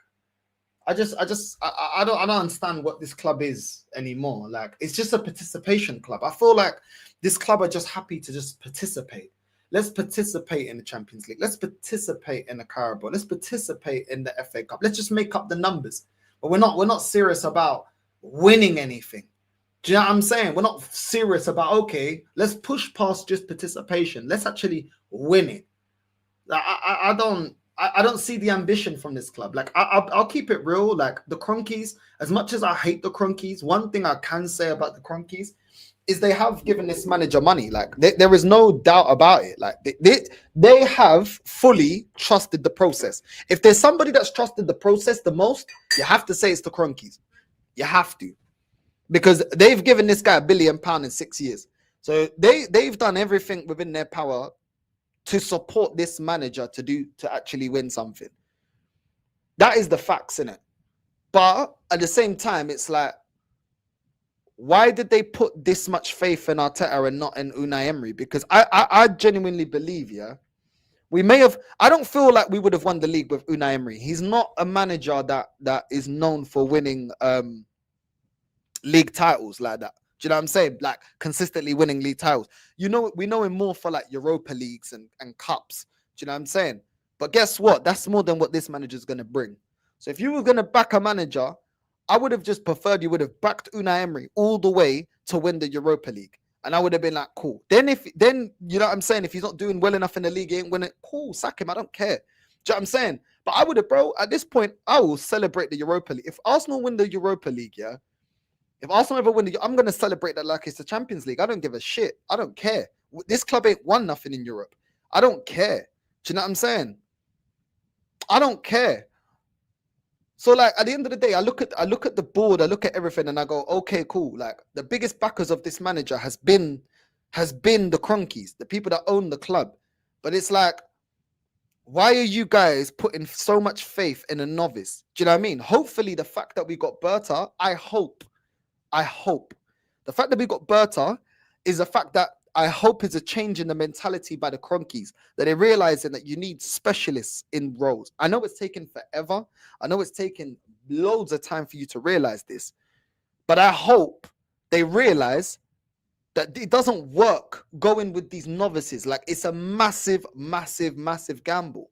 I don't understand what this club is anymore. Like it's just a participation club. I feel like this club are just happy to just participate. Let's participate in the Champions League. Let's participate in the Carabao. Let's participate in the FA Cup. Let's just make up the numbers. But we're not serious about winning anything. Do you know what I'm saying? We're not serious about, okay, let's push past just participation. Let's actually win it. I I don't see the ambition from this club. Like I'll keep it real. Like the Cronkies, as much as I hate the Cronkies, one thing I can say about the Cronkies is they have given this manager money. Like there is no doubt about it. Like they have fully trusted the process. If there's somebody that's trusted the process the most, you have to say it's the Cronkies. You have to, because they've given this guy £1 billion in 6 years. So they've done everything within their power to support this manager to actually win something. That is the facts in it. But at the same time, it's like, why did they put this much faith in Arteta and not in Unai Emery? Because I genuinely believe, we may have. I don't feel like we would have won the league with Unai Emery. He's not a manager that is known for winning league titles like that. Do you know what I'm saying? Like consistently winning league titles. You know, we know him more for like Europa Leagues and cups. Do you know what I'm saying? But guess what? That's more than what this manager is going to bring. So if you were going to back a manager, I would have just preferred you would have backed Unai Emery all the way to win the Europa League. And I would have been like, cool. Then you know what I'm saying? If he's not doing well enough in the league, he ain't winning, cool, sack him. I don't care. Do you know what I'm saying? But I would have, bro, at this point, I will celebrate the Europa League. If Arsenal win the Europa League, if Arsenal ever win I'm going to celebrate that like it's the Champions League. I don't give a shit. I don't care. This club ain't won nothing in Europe. I don't care. Do you know what I'm saying? I don't care. So like at the end of the day, I look at the board, I look at everything, and I go, okay, cool. Like the biggest backers of this manager has been the Cronkies, the people that own the club. But it's like, why are you guys putting so much faith in a novice? Do you know what I mean? Hopefully the fact that we got Berta, I hope the fact that we got Berta is a fact that I hope is a change in the mentality by the Cronkies, that they're realizing that you need specialists in roles. I know it's taken forever. I know it's taken loads of time for you to realize this, but I hope they realize that it doesn't work going with these novices. Like it's a massive, massive, massive gamble.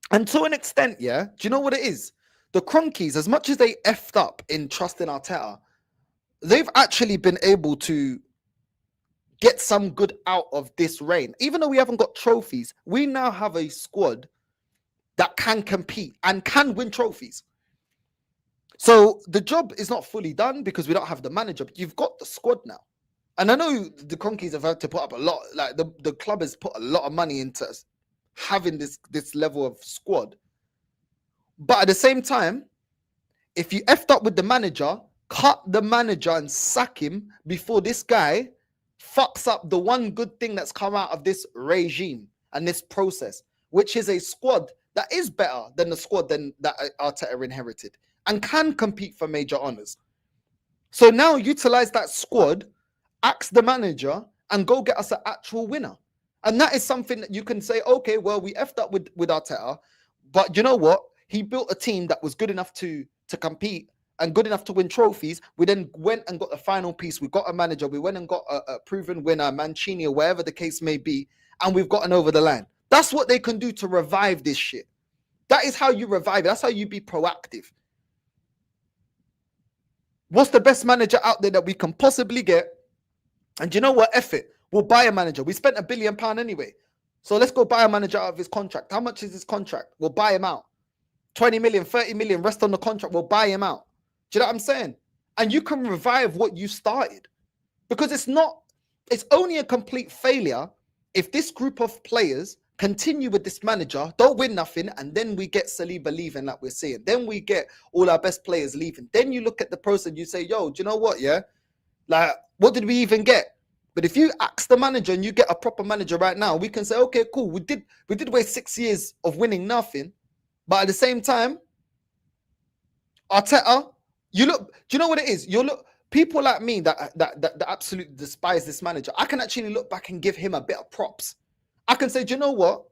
And to an extent, do you know what it is? The Cronkies, as much as they effed up in trusting Arteta, they've actually been able to get some good out of this reign. Even though we haven't got trophies, we now have a squad that can compete and can win trophies. So the job is not fully done because we don't have the manager, but you've got the squad now. And I know the Cronkies have had to put up a lot, like the club has put a lot of money into having this level of squad. But at the same time, if you effed up with the manager, cut the manager and sack him before this guy fucks up the one good thing that's come out of this regime and this process, which is a squad that is better than the squad that Arteta inherited and can compete for major honours. So now utilize that squad, axe the manager, and go get us an actual winner. And that is something that you can say, okay, well, we effed up with Arteta, but you know what? He built a team that was good enough to compete and good enough to win trophies. We then went and got the final piece. We got a manager. We went and got a proven winner, Mancini, or wherever the case may be, and we've gotten over the line. That's what they can do to revive this shit. That is how you revive it. That's how you be proactive. What's the best manager out there that we can possibly get? And you know what? F it. We'll buy a manager. We spent £1 billion anyway. So let's go buy a manager out of his contract. How much is his contract? We'll buy him out. 20 million, 30 million, rest on the contract. We'll buy him out. Do you know what I'm saying? And you can revive what you started. Because it's only a complete failure if this group of players continue with this manager, don't win nothing, and then we get Saliba leaving like we're seeing. Then we get all our best players leaving. Then you look at the process and you say, yo, do you know what, Like, what did we even get? But if you ask the manager and you get a proper manager right now, we can say, okay, cool. We did waste 6 years of winning nothing. But at the same time, Arteta, do you know what it is? People like me that absolutely despise this manager, I can actually look back and give him a bit of props. I can say, do you know what?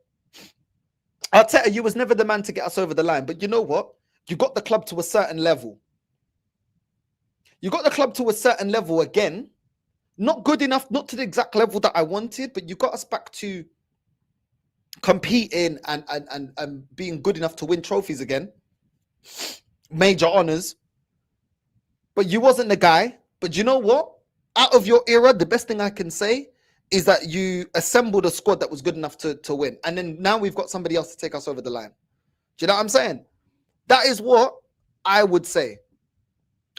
Arteta, you was never the man to get us over the line. But you know what? You got the club to a certain level. You got the club to a certain level again. Not good enough, not to the exact level that I wanted, but you got us back to competing and being good enough to win trophies again. Major honours. But you wasn't the guy. But you know what? Out of your era, the best thing I can say is that you assembled a squad that was good enough to win. And then now we've got somebody else to take us over the line. Do you know what I'm saying? That is what I would say.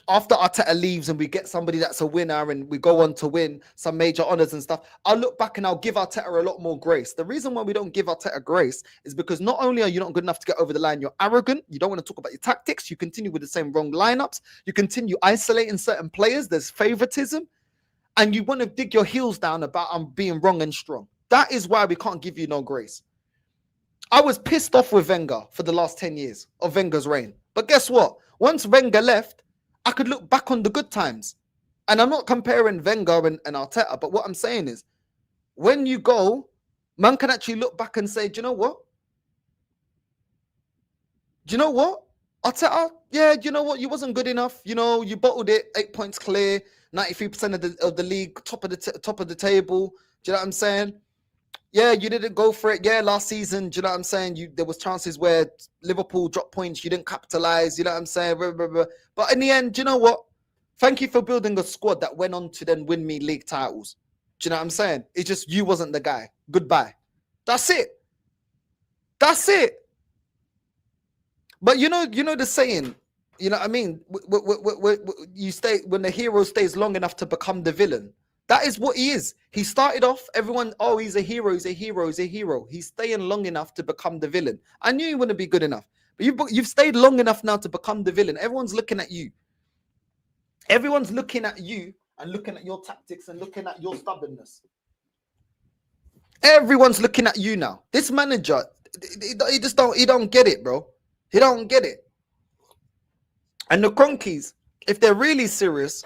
After Arteta leaves and we get somebody that's a winner and we go on to win some major honours and stuff, I'll look back and I'll give Arteta a lot more grace. The reason why we don't give Arteta grace is because not only are you not good enough to get over the line, you're arrogant. You don't want to talk about your tactics. You continue with the same wrong lineups. You continue isolating certain players. There's favoritism. And you want to dig your heels down about being wrong and strong. That is why we can't give you no grace. I was pissed off with Wenger for the last 10 years of Wenger's reign. But guess what? Once Wenger left, I could look back on the good times. And I'm not comparing Wenger and Arteta, but what I'm saying is, when you go, man can actually look back and say, do you know what? Do you know what? Arteta, yeah, you know what? You wasn't good enough. You know, you bottled it, 8 points clear, 93% of the league, top of the table. Do you know what I'm saying? Yeah, you didn't go for it. Yeah, last season, do you know what I'm saying? There was chances where Liverpool dropped points. You didn't capitalize. You know what I'm saying? Blah, blah, blah. But in the end, do you know what? Thank you for building a squad that went on to then win me league titles. Do you know what I'm saying? It's just you wasn't the guy. Goodbye. That's it. That's it. But you know the saying. You know what I mean? You stay when the hero stays long enough to become the villain. That is what he is. He started off, everyone, oh, he's a hero, he's a hero, he's a hero. He's staying long enough to become the villain. I knew he wouldn't be good enough. But you've stayed long enough now to become the villain. Everyone's looking at you. Everyone's looking at you and looking at your tactics and looking at your stubbornness. Everyone's looking at you now. This manager, he don't get it, bro. He don't get it. And the Cronkies, if they're really serious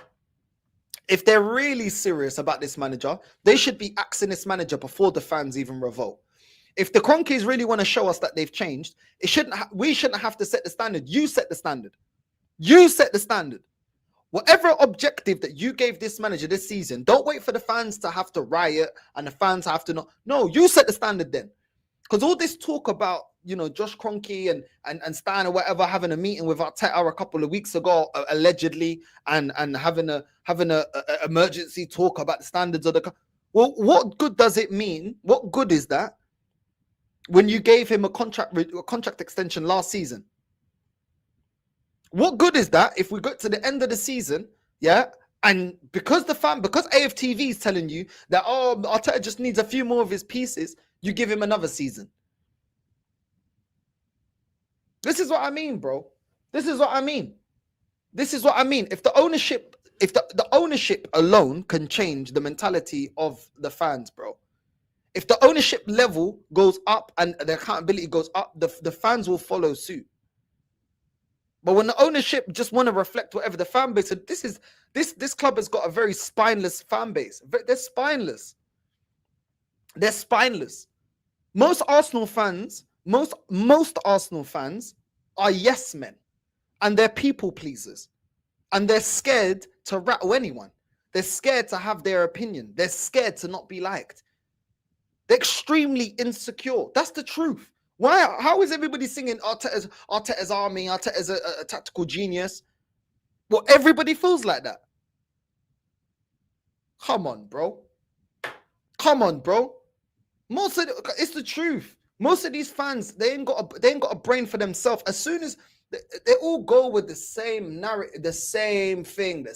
about this manager, they should be axing this manager before the fans even revolt. If the Cronkies really want to show us that they've changed, we shouldn't have to set the standard. You set the standard. You set the standard. Whatever objective that you gave this manager this season, don't wait for the fans to have to riot and the fans have to not. No, you set the standard then. Because all this talk about, you know, Josh Kroenke and Stan or whatever having a meeting with Arteta a couple of weeks ago, allegedly, and having a emergency talk about the standards of the. Well, what good does it mean? What good is that when you gave him a contract extension last season? What good is that if we got to the end of the season, yeah, and because AFTV is telling you that, oh, Arteta just needs a few more of his pieces, you give him another season. This is what I mean, bro. This is what I mean. This is what I mean. If the ownership alone can change the mentality of the fans, bro. If the ownership level goes up and the accountability goes up, the fans will follow suit. But when the ownership just want to reflect whatever the fan base, this club has got a very spineless fan base. They're spineless. They're spineless. Most Arsenal fans are yes men, and they're people pleasers, and they're scared to rattle anyone. They're scared to have their opinion. They're scared to not be liked. They're extremely insecure. That's the truth. Why? How is everybody singing Arteta's army? Arteta's a tactical genius. Well, everybody feels like that. Come on, bro. Come on, bro. It's the truth. Most of these fans, they ain't got a brain for themselves. As soon as they all go with the same narrative, the same thing. Do you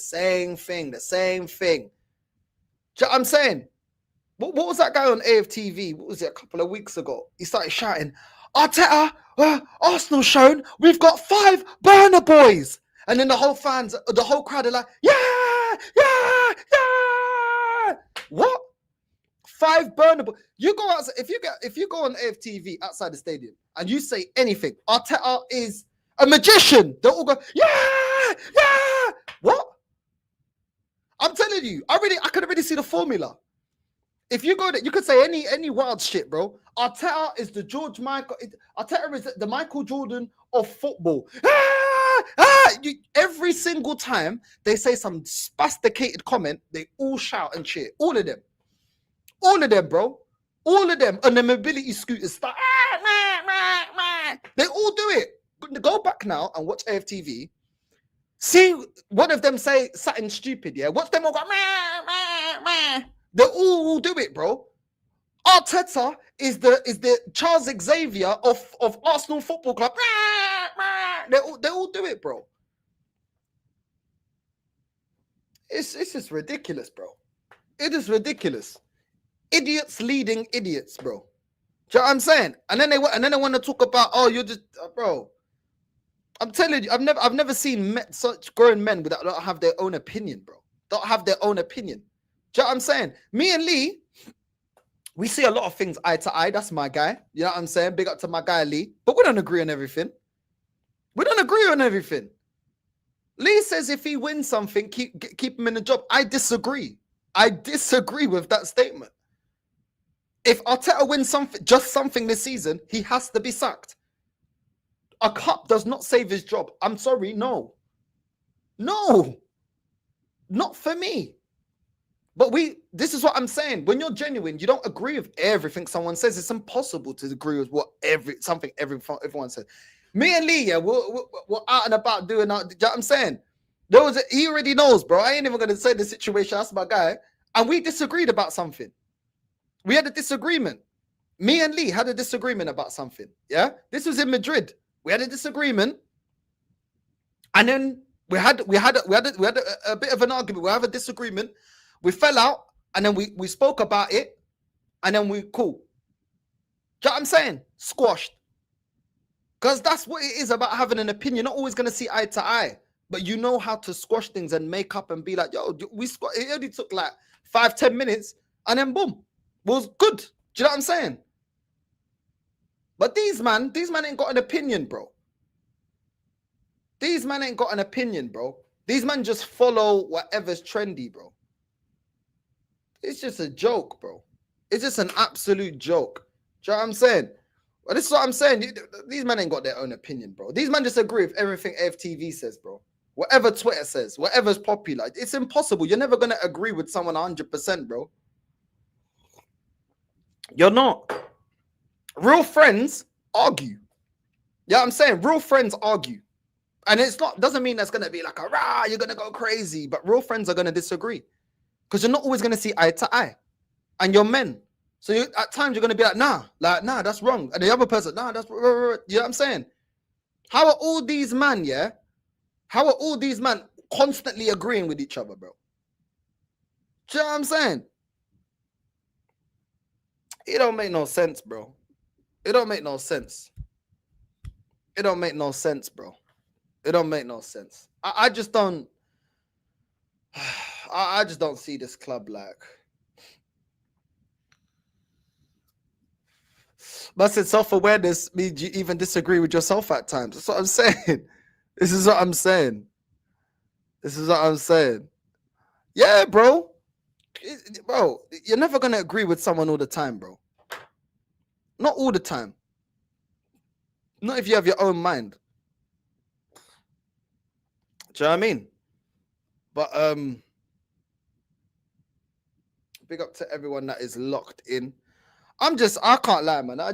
know what I'm saying? What was that guy on AFTV? What was it, a couple of weeks ago? He started shouting, Arteta, Arsenal shown, we've got 5 burner boys. And then the whole crowd are like, yeah. What? 5 burner boys. You go outside, if you go on AFTV outside the stadium and you say anything, Arteta is a magician. They'll all go, yeah. What? I'm telling you, I could already see the formula. If you go there, you could say any wild shit, bro. Arteta is the Arteta is the Michael Jordan of football. Every single time they say some spasticated comment, they all shout and cheer. All of them, bro. All of them on the mobility scooters start. They all do it. Go back now and watch AFTV. See one of them say something stupid, yeah? Watch them all go, They all will do it, bro. Arteta is the Charles Xavier of Arsenal Football Club. They all do it, bro. It's just ridiculous, bro. It is ridiculous. Idiots leading idiots, bro. Do you know what I'm saying? And then they want to talk about, oh, you're just bro. I'm telling you, I've never seen such grown men that don't have their own opinion, bro. Don't have their own opinion. Do you know what I'm saying? Me and Lee, we see a lot of things eye to eye. That's my guy. You know what I'm saying? Big up to my guy Lee. But we don't agree on everything. We don't agree on everything. Lee says if he wins something, keep him in the job. I disagree. I disagree with that statement. If Arteta wins just something this season, he has to be sacked. A cup does not save his job. I'm sorry, no. No. Not for me. But this is what I'm saying. When you're genuine, you don't agree with everything someone says. It's impossible to agree with what everyone says. Me and Lee, yeah, we're out and about doing that. You know what I'm saying? He already knows, bro. I ain't even going to say the situation. That's my guy. And we disagreed about something. We had a disagreement. Me and Lee had a disagreement about something. Yeah? This was in Madrid. We had a disagreement. And then we had a bit of an argument. We have a disagreement. We fell out. And then we spoke about it. And then we cool. Do you know what I'm saying? Squashed. Because that's what it is about having an opinion. You're not always going to see eye to eye. But you know how to squash things and make up and be like, yo, it only took like 5-10 minutes. And then boom. Was good. Do you know what I'm saying? But these man ain't got an opinion, bro. These man ain't got an opinion, bro. These men just follow whatever's trendy, bro. It's just a joke, bro. It's just an absolute joke. Do you know what I'm saying? Well, this is what I'm saying. These men ain't got their own opinion, bro. These men just agree with everything FTV says, bro. Whatever Twitter says, whatever's popular. It's impossible. You're never going to agree with someone 100%, bro. You're not. Real friends argue. Yeah, I'm saying real friends argue. And it's not, doesn't mean that's going to be like a rah, you're going to go crazy. But real friends are going to disagree. Because you're not always going to see eye to eye. And you're men. So at times you're going to be like, nah, that's wrong. And the other person, nah, that's, you know what I'm saying? How are all these men, yeah? How are all these men constantly agreeing with each other, bro? Do you know what I'm saying? It don't make no sense, bro. It don't make no sense. It don't make no sense, bro. It don't make no sense. I just don't. I just don't see this club like. But since self-awareness means you even disagree with yourself at times. That's what I'm saying. This is what I'm saying. This is what I'm saying. Yeah, bro. Bro, you're never going to agree with someone all the time, bro. Not all the time. Not if you have your own mind. Do you know what I mean? But big up to everyone that is locked in. I can't lie, man. I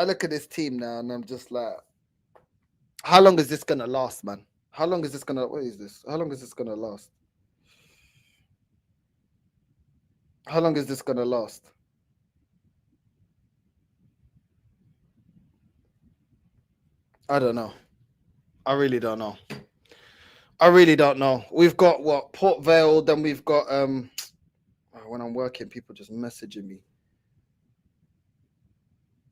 look at this team now and I'm just like, how long is this gonna last, man? How long is this gonna, what is this? How long is this gonna last? How long is this gonna last? I don't know. I really don't know. I really don't know. We've got what? Port Vale, then we've got when I'm working, people just messaging me.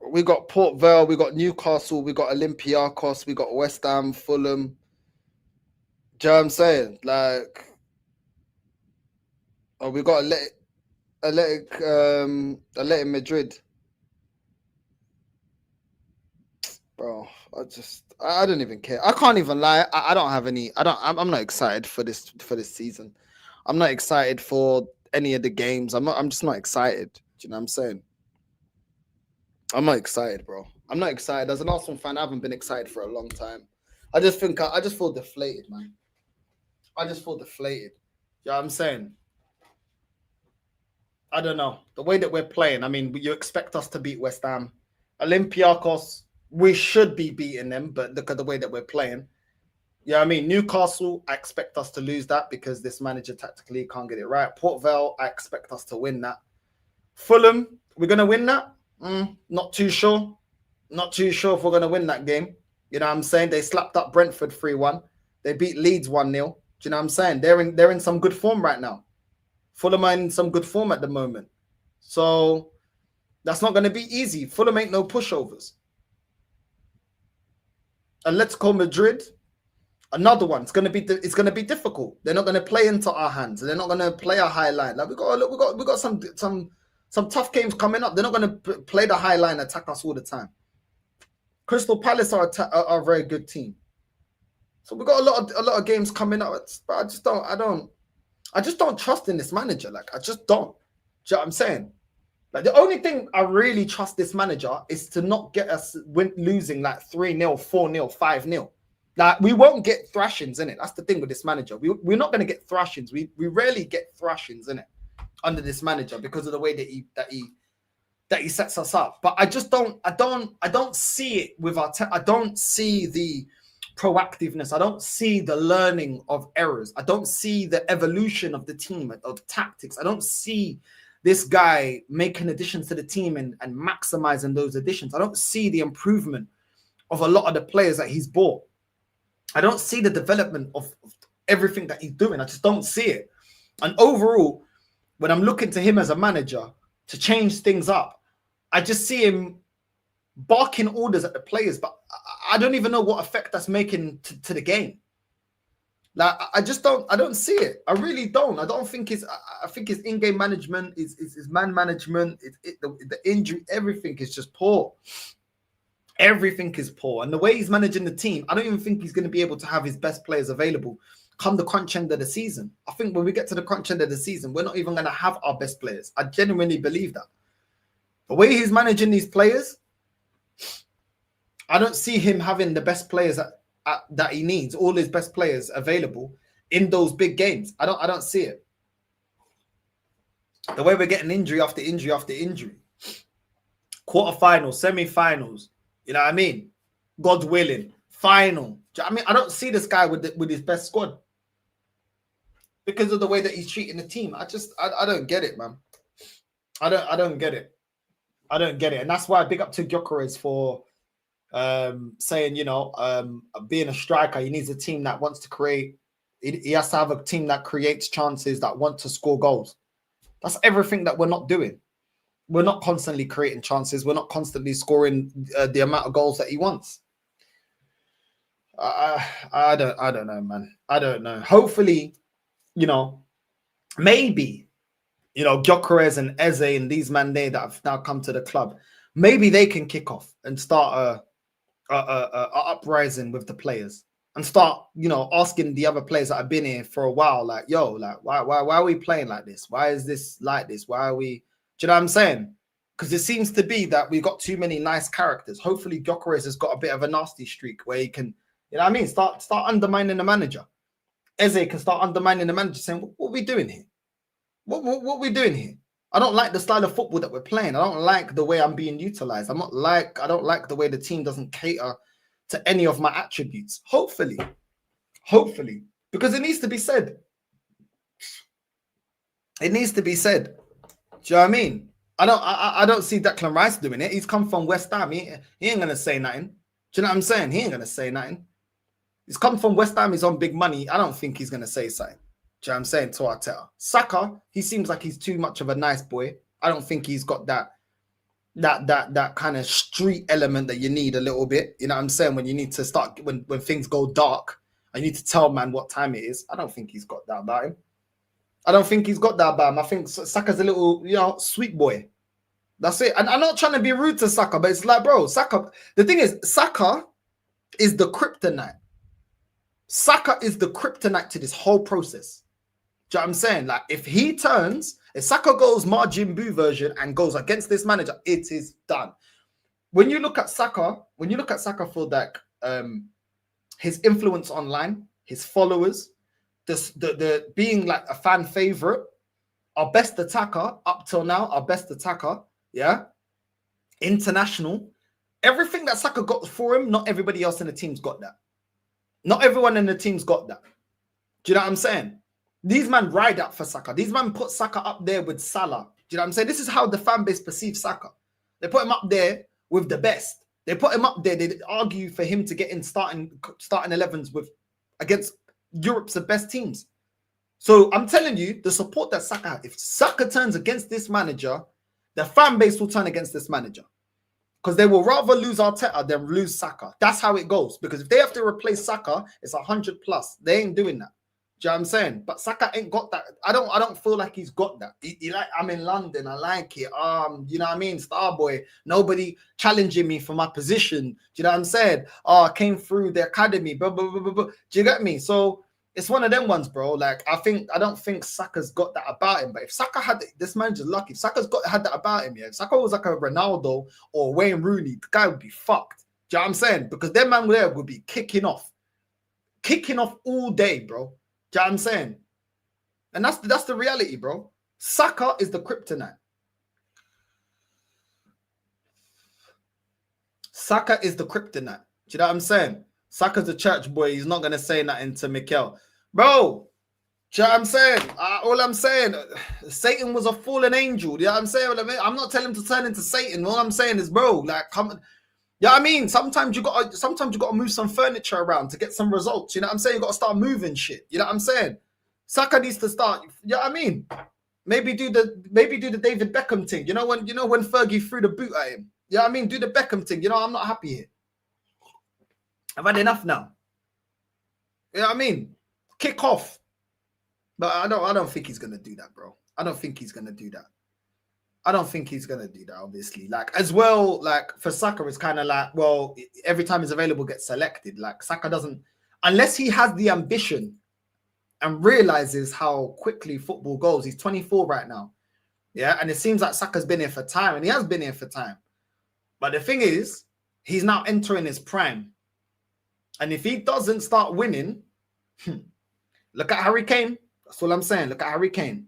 We got Port Vale, we got Newcastle, we got Olympiacos, we got West Ham, Fulham. Do you know what I'm saying? Like, oh, we got Athletic Madrid. Bro, I don't even care. I can't even lie. I don't have any. I'm not excited for this season. I'm not excited for any of the games. I'm just not excited. Do you know what I'm saying? I'm not excited, bro. I'm not excited. As an Arsenal fan, I haven't been excited for a long time. I just feel deflated, man. I just feel deflated. You know what I'm saying? I don't know. The way that we're playing, I mean, you expect us to beat West Ham. Olympiacos, we should be beating them, but look at the way that we're playing. Yeah, I mean, Newcastle, I expect us to lose that because this manager tactically can't get it right. Port Vale, I expect us to win that. Fulham, we're going to win that? Not too sure. Not too sure if we're going to win that game. You know what I'm saying? They slapped up Brentford 3-1. They beat Leeds 1-0. Do you know what I'm saying? They're in some good form right now. Fulham are in some good form at the moment. So that's not going to be easy. Fulham ain't no pushovers. Atletico Madrid, another one. It's going to be difficult. They're not going to play into our hands. They're not going to play a high line. Like we got some tough games coming up. They're not going to play the high line, attack us all the time. Crystal Palace are a very good team. So we got a lot of games coming up. But I just don't trust in this manager. Like I just don't. Do you know what I'm saying? Like the only thing I really trust this manager is to not get us losing like 3-0, 4-0, 5-0. Like we won't get thrashings in it. That's the thing with this manager. We're not going to get thrashings. We rarely get thrashings in it under this manager because of the way that he sets us up. But I just don't see it with I don't see the proactiveness. I don't see the learning of errors. I don't see the evolution of the team, of tactics. I don't see this guy making additions to the team and maximizing those additions. I don't see the improvement of a lot of the players that he's bought. I don't see the development of everything that he's doing. I just don't see it. And overall, when I'm looking to him as a manager to change things up, I just see him barking orders at the players, but I don't even know what effect that's making to the game. Like I don't see it. I really don't. I don't think I think his in-game management is man management. The injury, everything is just poor. Everything is poor. And the way he's managing the team, I don't even think he's going to be able to have his best players available come the crunch end of the season. I think when we get to the crunch end of the season, we're not even going to have our best players. I genuinely believe that. The way he's managing these players, I don't see him having the best players that he needs, all his best players available in those big games. I don't see it. The way we're getting injury after injury after injury. Quarterfinals, semi-finals, you know what I mean? God willing, final. I mean, I don't see this guy with his best squad because of the way that he's treating the team. I don't get it, man. I don't get it. I don't get it. And that's why I big up to Gyökeres for saying, you know, being a striker, he needs a team that wants to create. He has to have a team that creates chances, that want to score goals. That's everything that we're not doing. We're not constantly creating chances. We're not constantly scoring the amount of goals that he wants. I don't know, man. I don't know. Hopefully, you know, maybe, you know, Gyökeres and Eze and these man there that have now come to the club, maybe they can kick off and start a uprising with the players and start, you know, asking the other players that have been here for a while, like, yo, like, why are we playing like this? Why is this like this? Why are we? Do you know what I'm saying? Because it seems to be that we've got too many nice characters. Hopefully, Gyökeres has got a bit of a nasty streak where he can, you know what I mean, start undermining the manager. Eze can start undermining the manager, saying, what are we doing here? What are we doing here? I don't like the style of football that we're playing. I don't like the way I'm being utilized. I don't like the way the team doesn't cater to any of my attributes. Hopefully, because it needs to be said. It needs to be said. Do you know what I mean? I don't see Declan Rice doing it. He's come from West Ham. He ain't gonna say nothing. Do you know what I'm saying? He ain't gonna say nothing. He's come from West Ham. He's on big money. I don't think he's gonna say something. Do you know what I'm saying? To Arteta. Saka, he seems like he's too much of a nice boy. I don't think he's got that kind of street element that you need a little bit. You know what I'm saying? When you need to start, when things go dark, I need to tell man what time it is. I don't think he's got that about him. I don't think he's got that about him. I think Saka's a little, you know, sweet boy. That's it. And I'm not trying to be rude to Saka, but it's like, bro, Saka, the thing is, Saka is the kryptonite. Saka is the kryptonite to this whole process. Do you know what I'm saying? Like, if Saka goes Majin Buu version and goes against this manager, it is done. When you look at Saka for that, his influence online, his followers, the being like a fan favorite, our best attacker up till now, yeah, international, everything that Saka got for him, not everybody else in the team's got that. Not everyone in the team's got that. Do you know what I'm saying? These men ride up for Saka. These men put Saka up there with Salah. Do you know what I'm saying? This is how the fan base perceives Saka. They put him up there with the best. They put him up there. They argue for him to get in starting 11s with against Europe's best teams. So I'm telling you, the support that Saka had, if Saka turns against this manager, the fan base will turn against this manager. Because they will rather lose Arteta than lose Saka. That's how it goes. Because if they have to replace Saka, it's 100 plus. They ain't doing that. Do you know what I'm saying? But Saka ain't got that. I don't feel like he's got that. He like, I'm in London. I like it. You know what I mean? Starboy. Nobody challenging me for my position. Do you know what I'm saying? I came through the academy. Blah, blah, blah, blah, blah. Do you get me? So it's one of them ones, bro. Like, I don't think Saka's got that about him. But if Saka had this manager's lucky. If Saka's had that about him, yeah. If Saka was like a Ronaldo or Wayne Rooney, the guy would be fucked. Do you know what I'm saying? Because their man there would be kicking off all day, bro. Do you know what I'm saying? And that's the reality, bro. Saka is the kryptonite. Saka is the kryptonite. Do you know what I'm saying? Saka's a church boy. He's not going to say nothing to Mikel. Bro, do you know what I'm saying? All I'm saying, Satan was a fallen angel. Do you know what I'm saying? I'm not telling him to turn into Satan. All I'm saying is, bro, like, come on. You know what I mean? Sometimes you gotta move some furniture around to get some results. You know what I'm saying? You gotta start moving shit. You know what I'm saying? Saka needs to start. You know what I mean? Maybe do the David Beckham thing. You know when Fergie threw the boot at him. You know what I mean? Do the Beckham thing. You know, I'm not happy here. I've had enough now. You know what I mean? Kick off. But I don't think he's gonna do that, bro. I don't think he's gonna do that. Obviously. Like, as well, like, for Saka, it's kind of like, well, every time he's available, gets selected. Like, Saka doesn't, unless he has the ambition and realizes how quickly football goes. He's 24 right now. Yeah, and it seems like Saka's been here for time, and he has been here for time. But the thing is, he's now entering his prime. And if he doesn't start winning, look at Harry Kane. That's all I'm saying. Look at Harry Kane.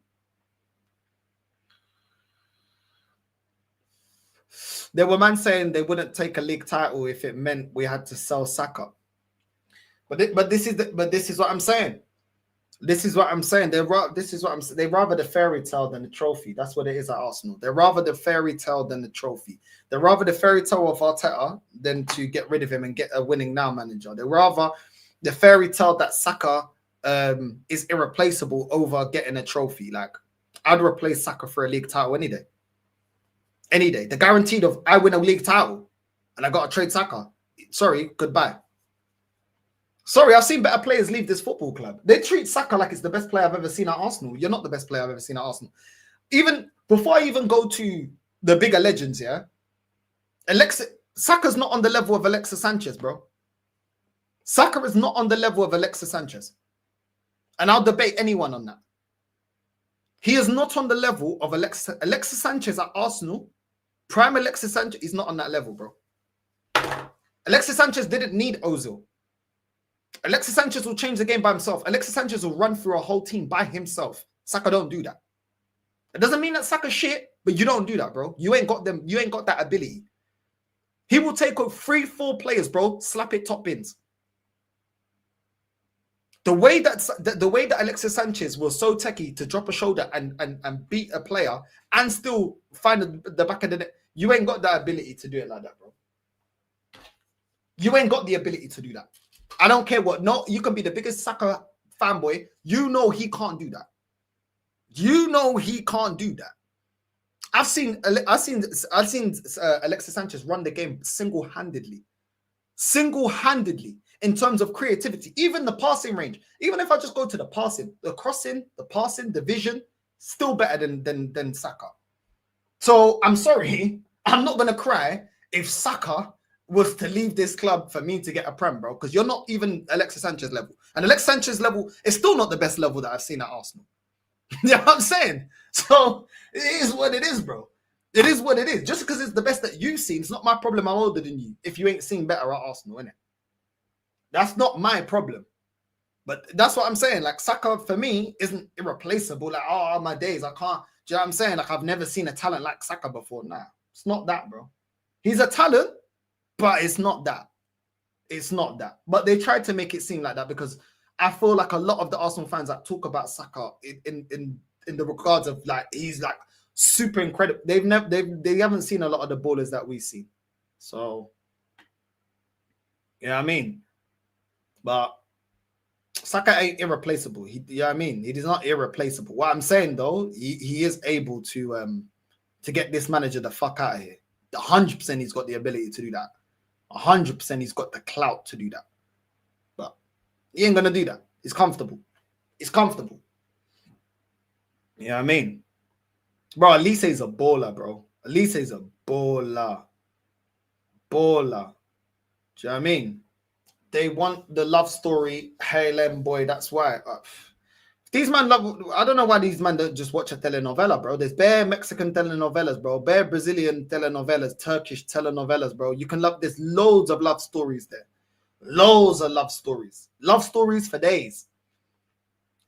There were men saying they wouldn't take a league title if it meant we had to sell Saka. But this is what I'm saying. They rather the fairy tale than the trophy. That's what it is at Arsenal. They rather the fairy tale than the trophy. They rather the fairy tale of Arteta than to get rid of him and get a winning now manager. They rather the fairy tale that Saka is irreplaceable over getting a trophy. Like, I'd replace Saka for a league title any day. Any day. The guaranteed of I win a league title and I got to trade Saka. Sorry, goodbye. Sorry, I've seen better players leave this football club. They treat Saka like it's the best player I've ever seen at Arsenal. You're not the best player I've ever seen at Arsenal. Even before I even go to the bigger legends, yeah, Saka's not on the level of Alexis Sanchez, bro. Saka is not on the level of Alexis Sanchez. And I'll debate anyone on that. He is not on the level of Alexis Sanchez at Arsenal. Prime Alexis Sanchez is not on that level, bro. Alexis Sanchez didn't need Ozil. Alexis Sanchez will change the game by himself. Alexis Sanchez will run through a whole team by himself. Saka don't do that. It doesn't mean that Saka's shit, but you don't do that, bro. You ain't got them. You ain't got that ability. He will take up 3-4 players, bro. Slap it top bins. The way that Alexis Sanchez was so techie to drop a shoulder and beat a player and still find the back of the net, you ain't got that ability to do it like that, bro. You ain't got the ability to do that. I don't care what. No, you can be the biggest Saka fanboy. You know he can't do that. You know he can't do that. I've seen Alexis Sanchez run the game single-handedly in terms of creativity, even the passing range. Even if I just go to the passing, the crossing, the passing, the vision, still better than Saka. So I'm sorry, I'm not gonna cry if Saka was to leave this club for me to get a Prem, bro, because you're not even Alexis Sanchez level. And Alexis Sanchez level is still not the best level that I've seen at Arsenal. You know what I'm saying? So it is what it is, bro. It is what it is. Just because it's the best that you've seen, it's not my problem I'm older than you if you ain't seen better at Arsenal, innit? That's not my problem. But that's what I'm saying. Like, Saka, for me, isn't irreplaceable. Like, oh, my days, I can't. Do you know what I'm saying? Like, I've never seen a talent like Saka before. Nah, it's not that, bro. He's a talent, but it's not that. It's not that. But they tried to make it seem like that because I feel like a lot of the Arsenal fans that talk about Saka in the regards of like he's like super incredible. They haven't seen a lot of the ballers that we see. So yeah, I mean, but Saka ain't irreplaceable. You know what I mean? He is not irreplaceable. What I'm saying though, he is able to get this manager the fuck out of here. 100% he's got the ability to do that. 100% he's got the clout to do that. But he ain't gonna do that. He's comfortable. He's comfortable. You know what I mean? Bro, Elise is a baller, bro. Elise is a baller. Baller. Do you know what I mean? They want the love story. Helen boy, that's why. These man love. I don't know why these man don't just watch a telenovela, bro. There's bare Mexican telenovelas, bro. Bare Brazilian telenovelas, Turkish telenovelas, bro. You can love. There's loads of love stories there. Loads of love stories. Love stories for days.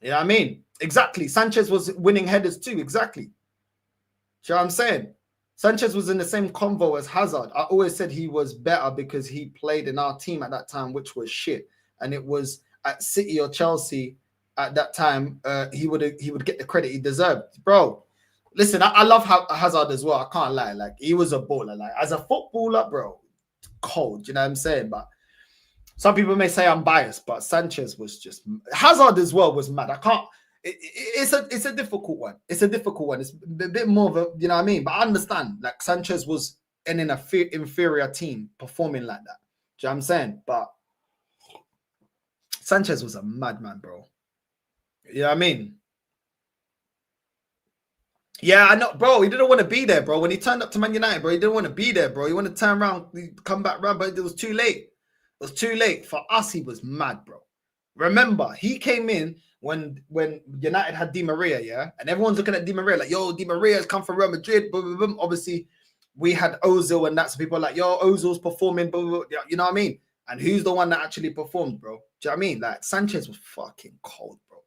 You know what I mean? Exactly. Sanchez was winning headers too. Exactly. Do you know what I'm saying? Sanchez was in the same convo as Hazard. I always said he was better because he played in our team at that time, which was shit. And it was at City or Chelsea at that time. He would get the credit he deserved, bro. Listen, I love Hazard as well. I can't lie. Like he was a baller. Like as a footballer, bro, cold. You know what I'm saying? But some people may say I'm biased, but Sanchez was just Hazard as well was mad. I can't. It's a difficult one. It's a difficult one. It's a bit more of a, you know what I mean? But I understand, like, Sanchez was in an inferior team performing like that. Do you know what I'm saying? But Sanchez was a madman, bro. You know what I mean? Yeah, I know, bro. He didn't want to be there, bro. When he turned up to Man United, bro, he didn't want to be there, bro. He wanted to turn around, come back around, but it was too late. It was too late. For us, he was mad, bro. Remember, he came in when United had Di Maria, yeah? And everyone's looking at Di Maria like, yo, Di Maria's come from Real Madrid. Blah, blah, blah. Obviously, we had Ozil and that. So people are like, yo, Ozil's performing. Blah, blah, blah. You know what I mean? And who's the one that actually performed, bro? Do you know what I mean? Like, Sanchez was fucking cold, bro.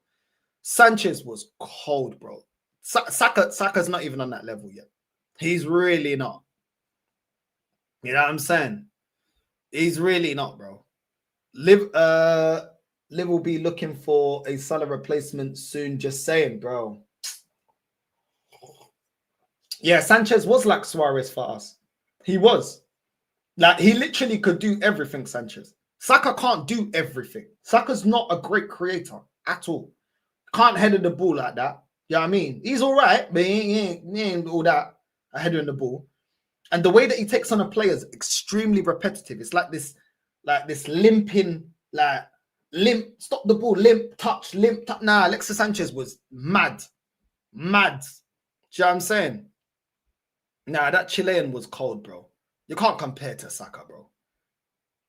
Sanchez was cold, bro. Saka's not even on that level yet. He's really not. You know what I'm saying? He's really not, bro. Liv will be looking for a Salah replacement soon. Just saying, bro. Yeah, Sanchez was like Suarez for us. He was. Like, he literally could do everything, Sanchez. Saka can't do everything. Saka's not a great creator at all. Can't header the ball like that. You know what I mean? He's all right, but he ain't all that a header in the ball. And the way that he takes on a player is extremely repetitive. It's like this limping, like limp, stop the ball, limp, touch. Nah, Alexis Sanchez was mad. Mad. Do you know what I'm saying? Nah, that Chilean was cold, bro. You can't compare to Saka, bro.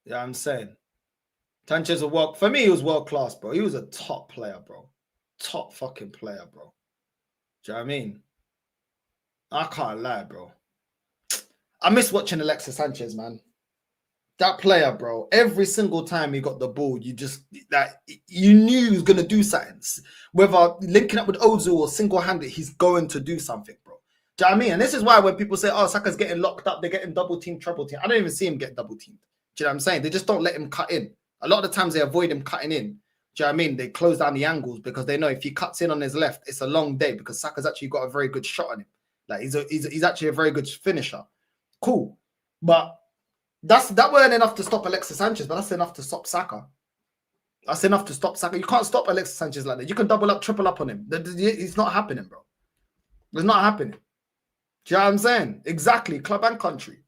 You know what I'm saying? Sanchez was for me, he was world class, bro. He was a top player, bro. Top fucking player, bro. Do you know what I mean? I can't lie, bro. I miss watching Alexis Sanchez, man. That player, bro, every single time he got the ball, you just, like, you knew he was going to do something. Whether linking up with Ozil or single-handed, he's going to do something, bro. Do you know what I mean? And this is why when people say, oh, Saka's getting locked up, they're getting double-teamed, triple-teamed. I don't even see him get double-teamed. Do you know what I'm saying? They just don't let him cut in. A lot of the times they avoid him cutting in. Do you know what I mean? They close down the angles because they know if he cuts in on his left, it's a long day because Saka's actually got a very good shot on him. Like he's actually a very good finisher. Cool. But that wasn't enough to stop Alexis Sanchez, but that's enough to stop Saka. That's enough to stop Saka. You can't stop Alexis Sanchez like that. You can double up, triple up on him. It's not happening, bro. It's not happening. Do you know what I'm saying? Exactly. Club and country.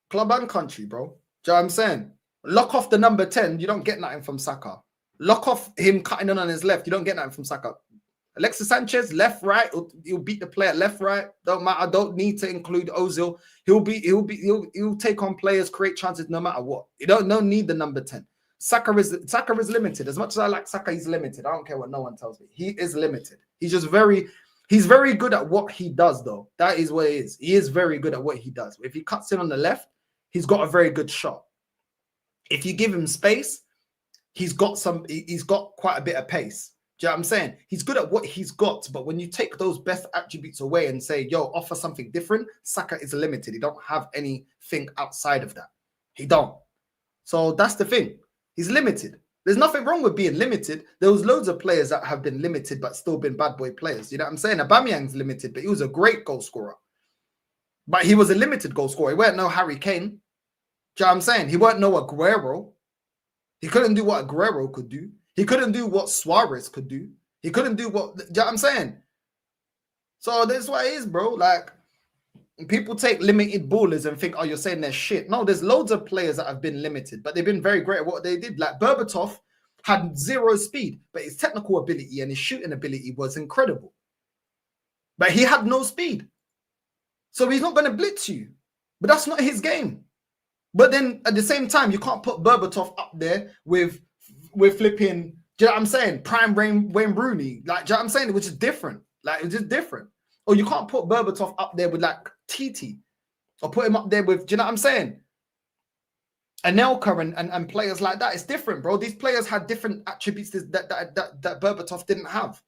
Club and country, bro. Do you know what I'm saying? Lock off the number 10, you don't get nothing from Saka. Lock off him cutting in on his left. You don't get that from Saka. Alexis Sanchez, left, right. He'll beat the player left, right. Don't matter. Don't need to include Ozil. He'll take on players, create chances no matter what. You don't need the number 10. Saka is limited. As much as I like Saka, he's limited. I don't care what no one tells me. He is limited. He's very good at what he does, though. That is what it is. He is very good at what he does. If he cuts in on the left, he's got a very good shot. If you give him space, he's got quite a bit of pace. Do you know what I'm saying? He's good at what he's got, but when you take those best attributes away and say, yo, offer something different, Saka is limited. He don't have anything outside of that. He don't. So that's the thing. He's limited. There's nothing wrong with being limited. There was loads of players that have been limited but still been bad boy players. You know what I'm saying? Aubameyang's limited, but he was a great goal scorer. But he was a limited goal scorer. He weren't no Harry Kane. Do you know what I'm saying? He weren't no Aguero. He couldn't do what Aguero could do. He couldn't do what Suarez could do. He couldn't do what... Do you know what I'm saying? So that's what it is, bro. Like, people take limited ballers and think, oh, you're saying they're shit. No, there's loads of players that have been limited, but they've been very great at what they did. Like Berbatov had 0 speed, but his technical ability and his shooting ability was incredible. But he had no speed. So he's not going to blitz you. But that's not his game. But then at the same time, you can't put Berbatov up there with flipping, do you know what I'm saying? Prime Wayne Rooney. Like, do you know what I'm saying? Which is different. Like, it's just different. Or you can't put Berbatov up there with like TT, or put him up there with, do you know what I'm saying? Anelka and players like that. It's different, bro. These players had different attributes that Berbatov didn't have.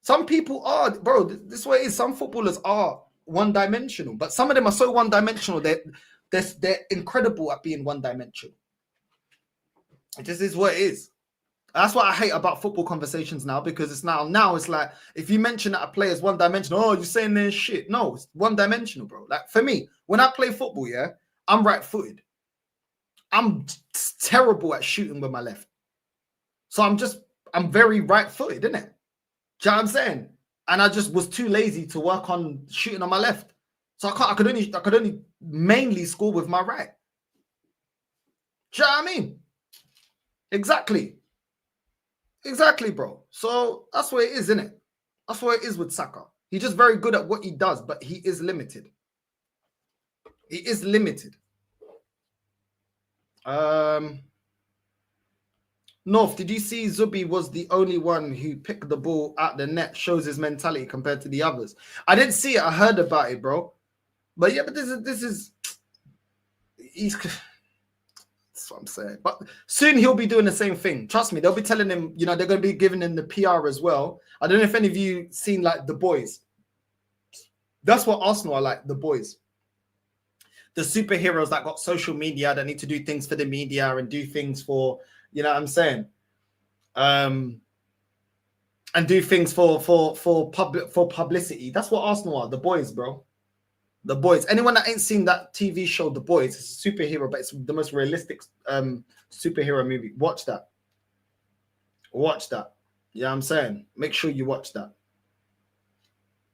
Some people are, bro, this is what it is. Some footballers are one-dimensional, but some of them are so one-dimensional that they're incredible at being one-dimensional. It just is what it is. That's what I hate about football conversations now, because it's now it's like, if you mention that a player is one-dimensional, oh, you're saying they're shit. No, it's one-dimensional, bro. Like, for me, when I play football, yeah, I'm right-footed. I'm terrible at shooting with my left. So I'm very right-footed, isn't it? Do you know what I'm saying? And I just was too lazy to work on shooting on my left. So I could only mainly score with my right. Do you know what I mean? Exactly, bro. So that's what it is, isn't it? That's what it is with Saka. He's just very good at what he does, but he is limited. He is limited. North, did you see Zubi was the only one who picked the ball at the net? Shows his mentality compared to the others. I didn't see it. I heard about it, bro. But yeah, but that's what I'm saying. But soon he'll be doing the same thing. Trust me, they'll be telling him, you know, they're going to be giving him the PR as well. I don't know if any of you seen like The Boys. That's what Arsenal are like, The Boys. The superheroes that got social media that need to do things for the media and do things for, you know what I'm saying? And do things for publicity. That's what Arsenal are, The Boys, bro. The Boys. Anyone that ain't seen that TV show, The Boys, it's a superhero, but it's the most realistic superhero movie. Watch that. Watch that. Yeah, I'm saying. Make sure you watch that.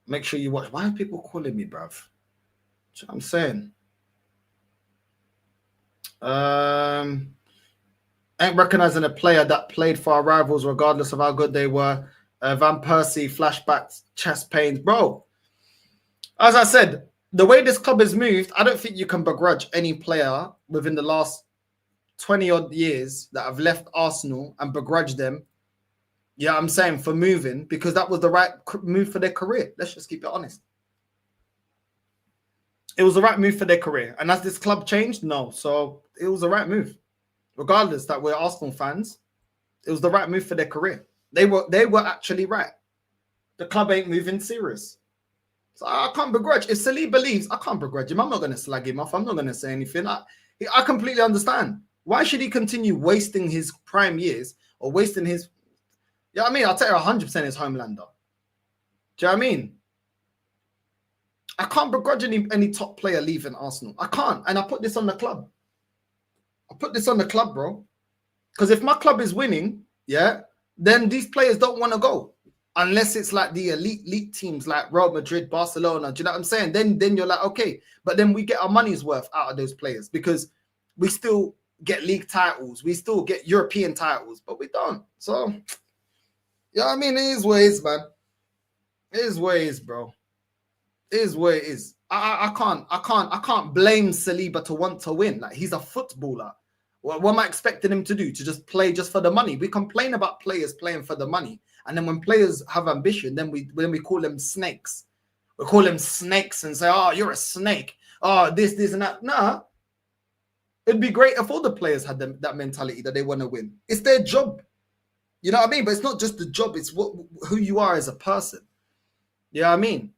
Make sure you watch. Why are people calling me, bruv? I'm saying. Ain't recognizing a player that played for our rivals regardless of how good they were. Van Persie, flashbacks, chest pains. Bro, as I said, the way this club has moved, I don't think you can begrudge any player within the last 20-odd years that have left Arsenal and begrudge them, yeah, I'm saying, for moving, because that was the right move for their career. Let's just keep it honest. It was the right move for their career. And has this club changed? No. So it was the right move. Regardless that we're Arsenal fans, it was the right move for their career. They were actually right. The club ain't moving serious. So I can't begrudge. If Saliba leaves, I can't begrudge him. I'm not going to slag him off. I'm not going to say anything. I completely understand. Why should he continue wasting his prime years or wasting his... Yeah, I mean, I'll tell you 100% his homelander. Do you know what I mean? I can't begrudge any top player leaving Arsenal. I can't. And I put this on the club. I put this on the club, bro. Because if my club is winning, yeah, then these players don't want to go. Unless it's like the elite teams like Real Madrid, Barcelona. Do you know what I'm saying? Then you're like, okay. But then we get our money's worth out of those players because we still get league titles. We still get European titles, but we don't. So, yeah, I mean, it is what it is, man. It is what it is, bro. It is what it is. I can't blame Saliba to want to win. Like, he's a footballer. What am I expecting him to do? To just play just for the money? We complain about players playing for the money. And then when players have ambition, then we call them snakes. We call them snakes and say, oh, you're a snake. Oh, this, and that. Nah. It'd be great if all the players had that mentality that they want to win. It's their job. You know what I mean? But it's not just the job. It's who you are as a person. You know what I mean?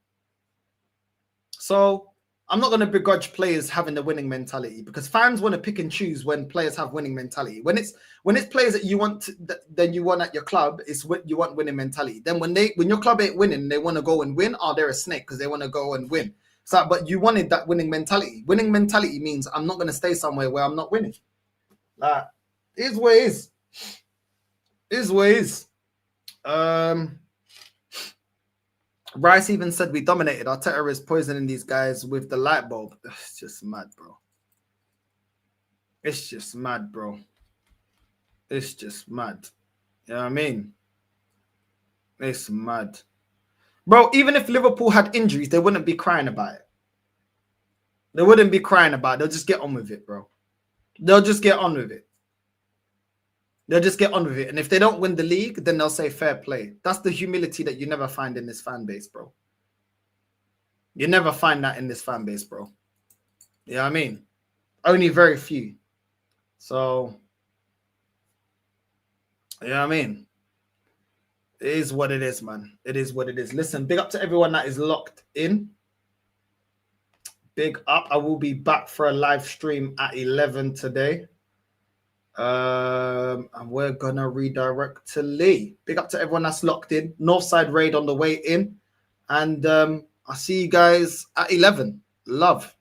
So I'm not going to begrudge players having the winning mentality, because fans want to pick and choose when players have winning mentality. When it's players that you want then you want at your club, it's what you want winning mentality. Then when your club ain't winning, they want to go and win. Oh, they're a snake because they want to go and win. So, but you wanted that winning mentality. Winning mentality means I'm not going to stay somewhere where I'm not winning. Like, is what it is. Is what it is. Rice even said we dominated. Arteta is poisoning these guys with the light bulb. It's just mad, bro. It's just mad, bro. It's just mad. You know what I mean? It's mad. Bro, even if Liverpool had injuries, they wouldn't be crying about it. They wouldn't be crying about it. They'll just get on with it, bro. They'll just get on with it. They'll just get on with it. And if they don't win the league, then they'll say fair play. That's the humility that you never find in this fan base, bro. You never find that in this fan base, bro. You know what I mean? Only very few. So, you know what I mean? It is what it is, man. It is what it is. Listen, big up to everyone that is locked in. Big up. I will be back for a live stream at 11 today. And we're gonna redirect to Lee. Big up to everyone that's locked in. Northside raid on the way in. And I'll see you guys at 11. Love.